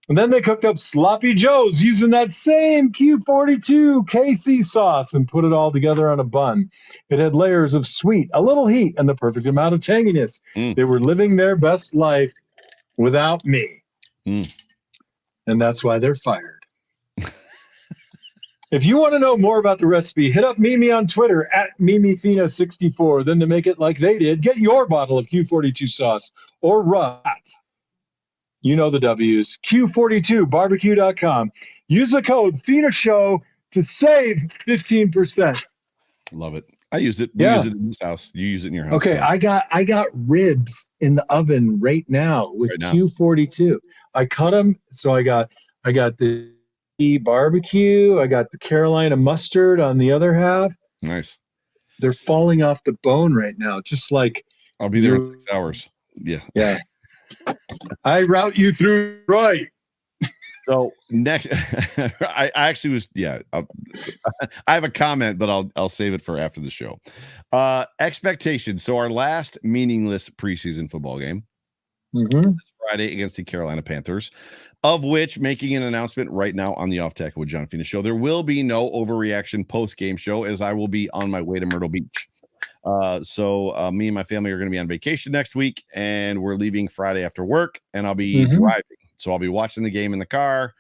And then they cooked up sloppy joes using that same Q42 KC sauce and put it all together on a bun. It had layers of sweet, a little heat, and the perfect amount of tanginess. Mm. They were living their best life without me. Mm. And that's why they're fired. If you want to know more about the recipe, hit up Mimi on Twitter at MimiFina64. Then to make it like they did, get your bottle of Q42 sauce or rub. You know the W's. Q42barbecue.com. Use the code FINASHOW to save 15%. Love it. I used it. We use it in this house. You use it in your house. Okay, so. I got ribs in the oven right now with Q42. I cut them, so I got the barbecue. I got the Carolina mustard on the other half. Nice. They're falling off the bone right now, just like I'll be there in 6 hours. Yeah. I route you through right. So next, I actually was I have a comment, but I'll save it for after the show. Expectations. So our last meaningless preseason football game is Friday against the Carolina Panthers, of which making an announcement right now on the Off Tackle with John Fina show. There will be no overreaction post game show as I will be on my way to Myrtle Beach. So me and my family are going to be on vacation next week, and we're leaving Friday after work, and I'll be driving. So I'll be watching the game in the car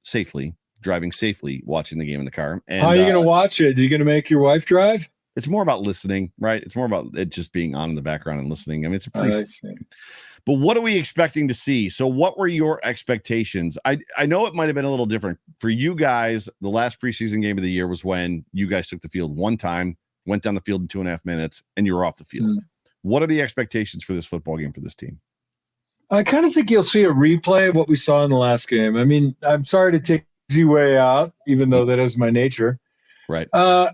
safely, driving safely, watching the game in the car. And how are you going to watch it? Are you going to make your wife drive? It's more about listening, right? It's more about it just being on in the background and listening. I mean, it's a preseason. But what are we expecting to see? So what were your expectations? I know it might have been a little different for you guys. The last preseason game of the year was when you guys took the field one time, went down the field in 2.5 minutes, and you were off the field. What are the expectations for this football game for this team? I kind of think you'll see a replay of what we saw in the last game. I mean, I'm sorry to take the easy way out, even though that is my nature. Right. I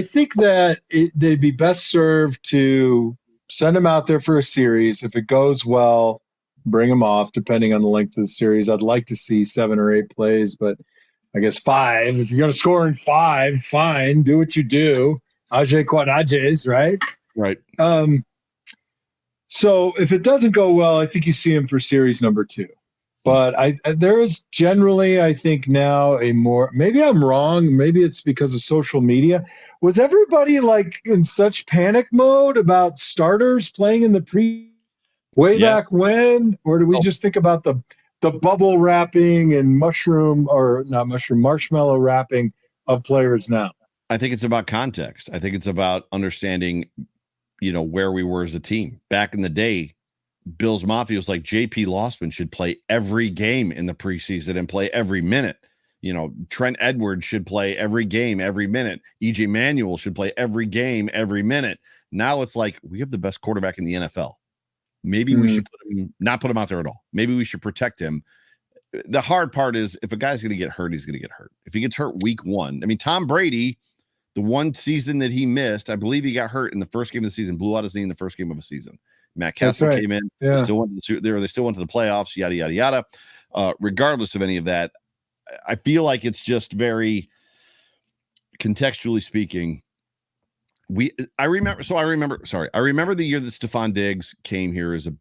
think that they'd be best served to send them out there for a series. If it goes well, bring them off, depending on the length of the series. I'd like to see 7 or 8 plays, but I guess 5. If you're going to score in 5, fine. Do what you do. Ajay Quadajes, right? Right. So if it doesn't go well, I think you see him for series number 2. But there is generally, I think now maybe I'm wrong. Maybe it's because of social media. Was everybody like in such panic mode about starters playing in the back when? Or do we just think about the bubble wrapping and marshmallow wrapping of players now? I think it's about context. I think it's about understanding, where we were as a team. Back in the day, Bills Mafia was like JP Lossman should play every game in the preseason and play every minute. Trent Edwards should play every game, every minute. EJ Manuel should play every game, every minute. Now it's like we have the best quarterback in the NFL. Maybe we should not put him out there at all. Maybe we should protect him. The hard part is if a guy's going to get hurt, he's going to get hurt. If he gets hurt week 1, I mean, Tom Brady, the one season that he missed, I believe he got hurt in the first game of the season, blew out his knee in the first game of a season. Matt Castle came in. Yeah. They still went to the playoffs, yada, yada, yada. Regardless of any of that, I feel like it's just very contextually speaking. I remember the year that Stephon Diggs came here as a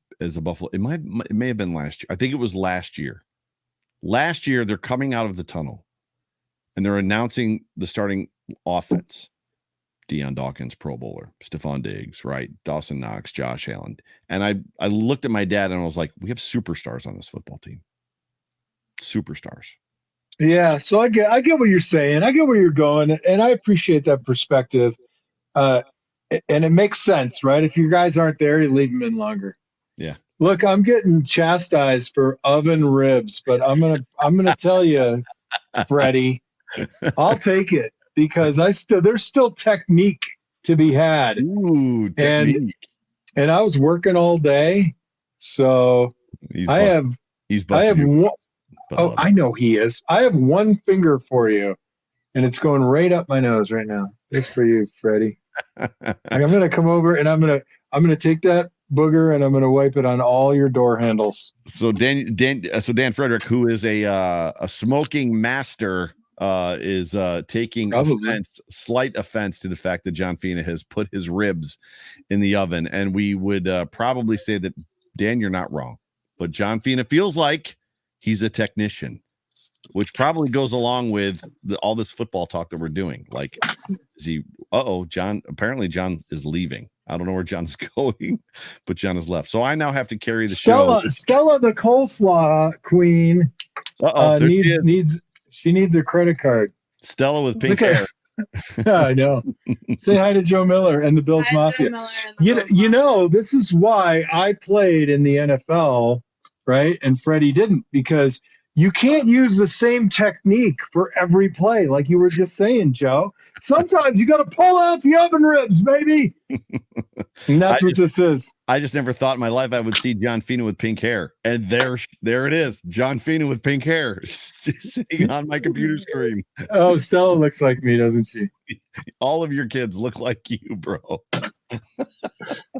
Buffalo. It may have been last year. I think it was last year. Last year, they're coming out of the tunnel and they're announcing the starting offense. Deion Dawkins, Pro Bowler, Stephon Diggs, right? Dawson Knox, Josh Allen. And I looked at my dad and I was like, we have superstars on this football team. Superstars. Yeah, so I get what you're saying. I get where you're going, and I appreciate that perspective. And it makes sense, right? If your guys aren't there, you leave them in longer. Yeah. Look, I'm getting chastised for oven ribs, but I'm gonna tell you, Freddie, I'll take it. Because there's still technique to be had. Ooh, technique. And I was working all day, so he's busting. I know he is. I have one finger for you, and it's going right up my nose right now. It's for you, Freddie. I'm gonna come over and I'm gonna take that booger and I'm gonna wipe it on all your door handles. So Dan Frederick, who is a smoking master, is taking slight offense to the fact that John Fina has put his ribs in the oven, and we would probably say that Dan, you're not wrong. but John Fina feels like he's a technician, which probably goes along with all this football talk that we're doing. Like, is he? John. Apparently, John is leaving. I don't know where John's going, but John has left. So I now have to carry the show. Stella, the coleslaw queen, needs a credit card. Stella with pink hair. Yeah, I know. Say hi to Joe Miller and the Bills Mafia. You know, this is why I played in the NFL, right? And Freddie didn't, because you can't use the same technique for every play, like you were just saying, Joe. Sometimes you got to pull out the oven ribs, baby. And that's what this is. I just never thought in my life I would see John Fina with pink hair. And there it is. John Fina with pink hair sitting on my computer screen. Oh, Stella looks like me, doesn't she? All of your kids look like you, bro.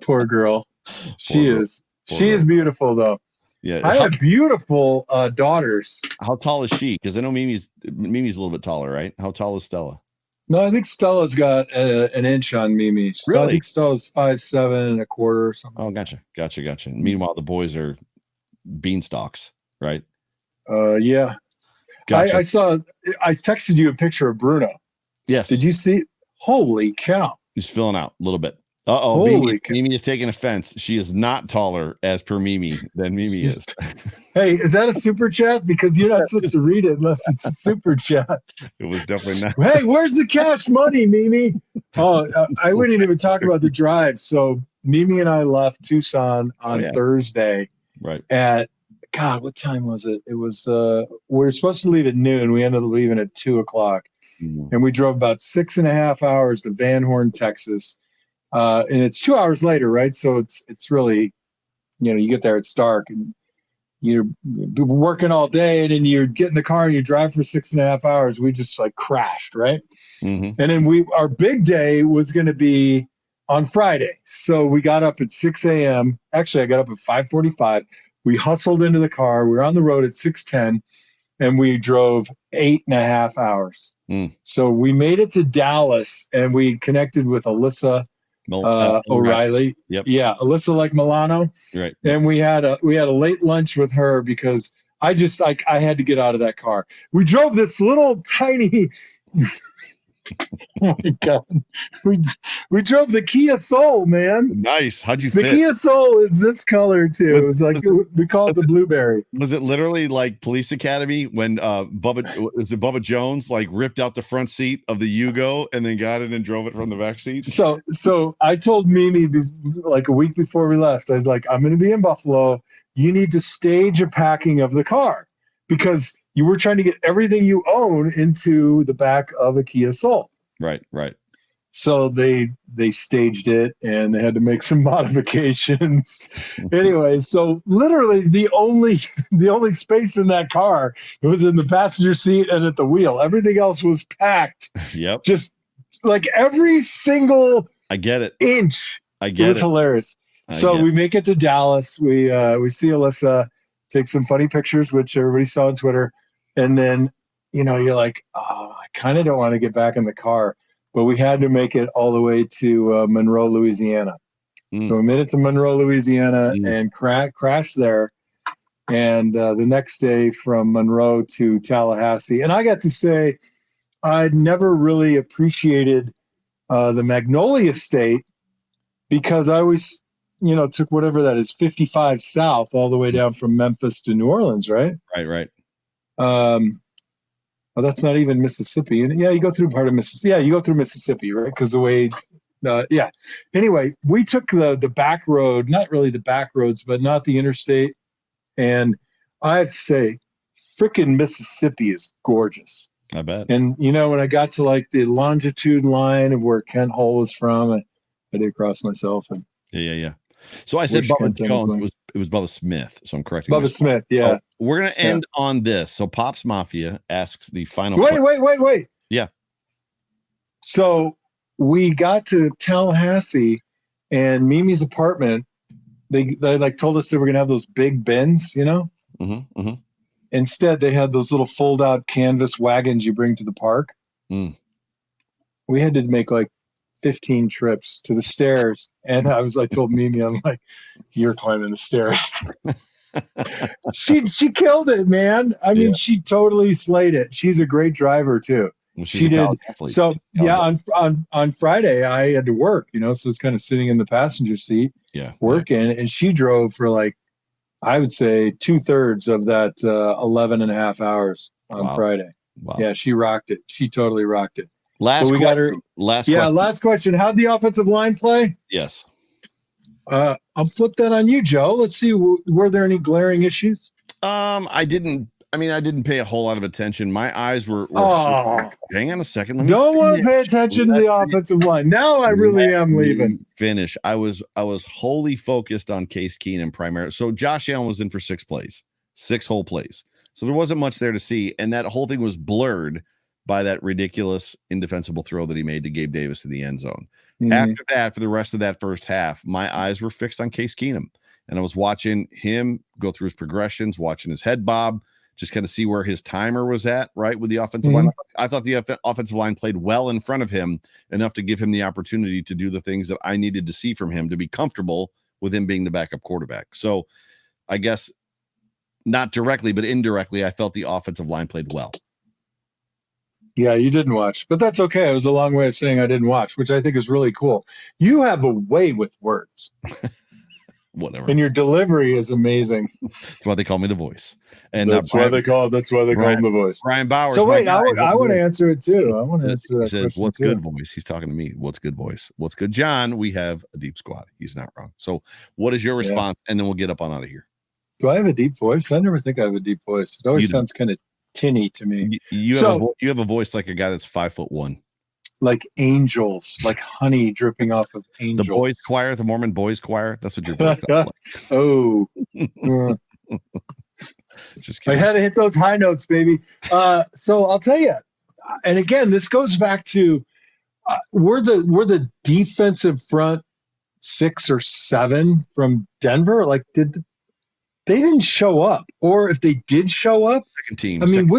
Poor girl. She is beautiful, though. Yeah, I have beautiful daughters. How tall is she? Because I know Mimi's a little bit taller, right? How tall is Stella? No, I think Stella's got an inch on Mimi. Really? I think Stella's 5'7" or something. Oh, gotcha. Meanwhile, the boys are beanstalks, right? Yeah. Gotcha. I texted you a picture of Bruno. Yes. Did you see? Holy cow! He's filling out a little bit. Mimi is taking offense. She is not taller, as per Mimi, than Mimi is. Hey, is that a super chat? Because you're not supposed to read it unless it's a super chat. It was definitely not. Hey, where's the cash money, Mimi? Oh, I wouldn't even talk about the drive. So Mimi and I left Tucson on Thursday. Right. At, God, what time was it? It was, we were supposed to leave at noon. We ended up leaving at 2:00. Mm-hmm. And we drove about 6.5 hours to Van Horn, Texas. And it's 2 hours later, right? So it's really, you get there, it's dark, and you're working all day, and then you get in the car and you drive for 6.5 hours. We just crashed, right? Mm-hmm. And then our big day was going to be on Friday. So we got up at 6 a.m. Actually, I got up at 5:45. We hustled into the car. We were on the road at 6:10, and we drove 8.5 hours. Mm. So we made it to Dallas, and we connected with Alyssa O'Reilly. Yep. Yeah, Alyssa like Milano. Right. And we had a late lunch with her because I had to get out of that car. We drove this little tiny oh my God. We drove the Kia Soul, man. Nice. How'd you fit? The Kia Soul is this color too. It was we call it the blueberry. Was it literally like Police Academy when Bubba Jones ripped out the front seat of the Yugo and then got it and drove it from the back seat? So I told Mimi a week before we left, I was like, I'm going to be in Buffalo. You need to stage a packing of the car because you were trying to get everything you own into the back of a Kia Soul. Right. So they staged it and they had to make some modifications. Anyway, so literally the only space in that car was in the passenger seat and at the wheel. Everything else was packed. Yep. Just every single I get it. Inch. I get it. It was hilarious. So we make it to Dallas. We see Alyssa, take some funny pictures, which everybody saw on Twitter. And then, you're like, oh, I kind of don't want to get back in the car. But we had to make it all the way to Monroe, Louisiana. Mm. So we made it to Monroe, Louisiana and crashed there. And the next day from Monroe to Tallahassee. And I got to say, I'd never really appreciated the Magnolia State because I always, took whatever that is, 55 south all the way down from Memphis to New Orleans, right? Right. Oh, that's not even Mississippi. And yeah, you go through part of Mississippi. Yeah, you go through Mississippi, right? Because the way, yeah. Anyway, we took the back road, not really the back roads, but not the interstate. And I have to say, freaking Mississippi is gorgeous. I bet. And, when I got to the longitude line of where Kent Hull was from, I did cross myself. And Yeah. So I said Bubba Jones. It was Bubba Smith. So I'm correcting Bubba Smith. Yeah. We're gonna end on this. So Pops Mafia asks the final. Wait. Yeah. So we got to Tallahassee, and Mimi's apartment. They told us they were gonna have those big bins, Mm-hmm, mm-hmm. Instead, they had those little fold-out canvas wagons you bring to the park. Mm. We had to make 15 trips to the stairs, and I told Mimi, I'm like, you're climbing the stairs. She killed it, man. I mean, Yeah. she totally slayed it. She's a great driver too. Well, she's She a did. college athlete. So College yeah, on Friday I had to work, so it's kind of sitting in the passenger seat Yeah. working, and she drove for like, I would say 2/3 of that 11 and a half hours on Wow. Friday. Wow. Yeah, she rocked it. She totally rocked it. Last But we got her. Last Yeah, question. last question. How'd the offensive line play? Yes. I'll flip that on you, Joe. Let's see. Were there any glaring issues? I didn't pay a whole lot of attention. My eyes were Oh, hang on a second. Let me don't want to finish. pay attention to the offensive line. Now I really am leaving. Finish. I was wholly focused on Case Keenum primarily. So Josh Allen was in for 6 plays, 6 whole plays. So there wasn't much there to see, and that whole thing was blurred by that ridiculous indefensible throw that he made to Gabe Davis in the end zone. After that, for the rest of that first half, my eyes were fixed on Case Keenum, and I was watching him go through his progressions, watching his head bob, just kind of see where his timer was at, right, with the offensive line. I thought the offensive line played well in front of him, enough to give him the opportunity to do the things that I needed to see from him to be comfortable with him being the backup quarterback. So I guess not directly, but indirectly, I felt the offensive line played well. Yeah, you didn't watch, but that's okay. It was a long way of saying I didn't watch, which I think is really cool. You have a way with words. Whatever. And your delivery is amazing. That's why they call me the voice. And that's why they call him the voice. Brian Bowers. So wait, I want to answer it too. I want to answer that question. What's too. good, voice? He's talking to me. What's good, voice? What's good, John? We have a deep squad. He's not wrong. So what is your response? And then we'll get up on out of here. Do I have a deep voice? I never think I have a deep voice. It always sounds kind of tinny to me. You have a voice like a guy that's 5'1", like angels, like honey dripping off of angels. The boys choir, the Mormon boys choir. That's what your voice sounds like. Oh, just kidding. I had to hit those high notes, baby. So I'll tell you, and again, this goes back to we're the defensive front 6 or 7 from Denver. Like, they didn't show up, or if they did show up, second team. I mean,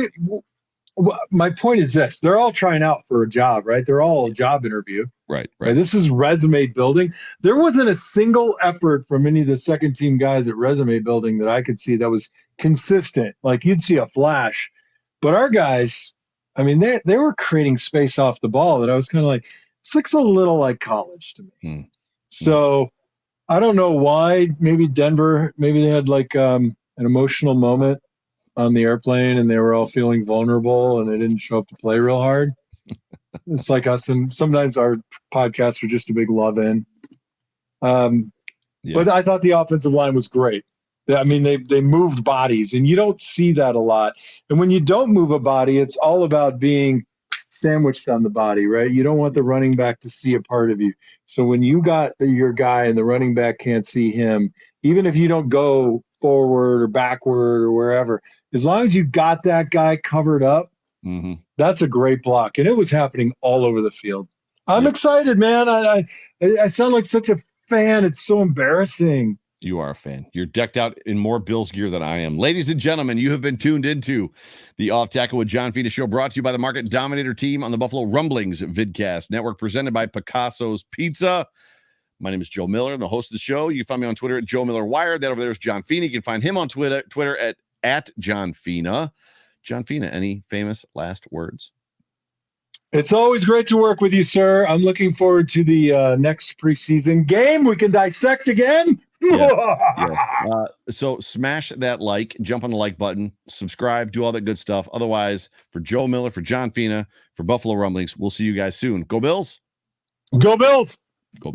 my point is this: they're all trying out for a job, right? They're all a job interview, right? This is resume building. There wasn't a single effort from any of the second team guys at resume building that I could see that was consistent. Like, you'd see a flash, but our guys, I mean, they were creating space off the ball that I was kind of like, this looks a little like college to me. So. I don't know why. Maybe Denver, maybe they had like an emotional moment on the airplane and they were all feeling vulnerable and they didn't show up to play real hard. It's like us, and sometimes our podcasts are just a big love in. But I thought the offensive line was great. I mean, they moved bodies, and you don't see that a lot. And when you don't move a body, it's all about being sandwiched on the body, right? You don't want the running back to see a part of you. So when you got your guy and the running back can't see him, even if you don't go forward or backward or wherever, as long as you got that guy covered up, that's a great block. And it was happening all over the field. I'm excited, man. I sound like such a fan. It's so embarrassing. You are a fan. You're decked out in more Bills gear than I am. Ladies and gentlemen, you have been tuned into the Off Tackle with John Fina show, brought to you by the Market Dominator team on the Buffalo Rumblings vidcast network, presented by Picasso's Pizza. My name is Joe Miller, the host of the show. You can find me on Twitter at Joe Miller Wired. That over there is John Fina. You can find him on Twitter at John Fina. John Fina, any famous last words? It's always great to work with you, sir. I'm looking forward to the next preseason game. We can dissect again. Yes. So smash that like, jump on the like button, subscribe, do all that good stuff. Otherwise, for Joe Miller, for John Fina, for Buffalo Rumblings, we'll see you guys soon. Go Bills. Go Bills. Go Bills.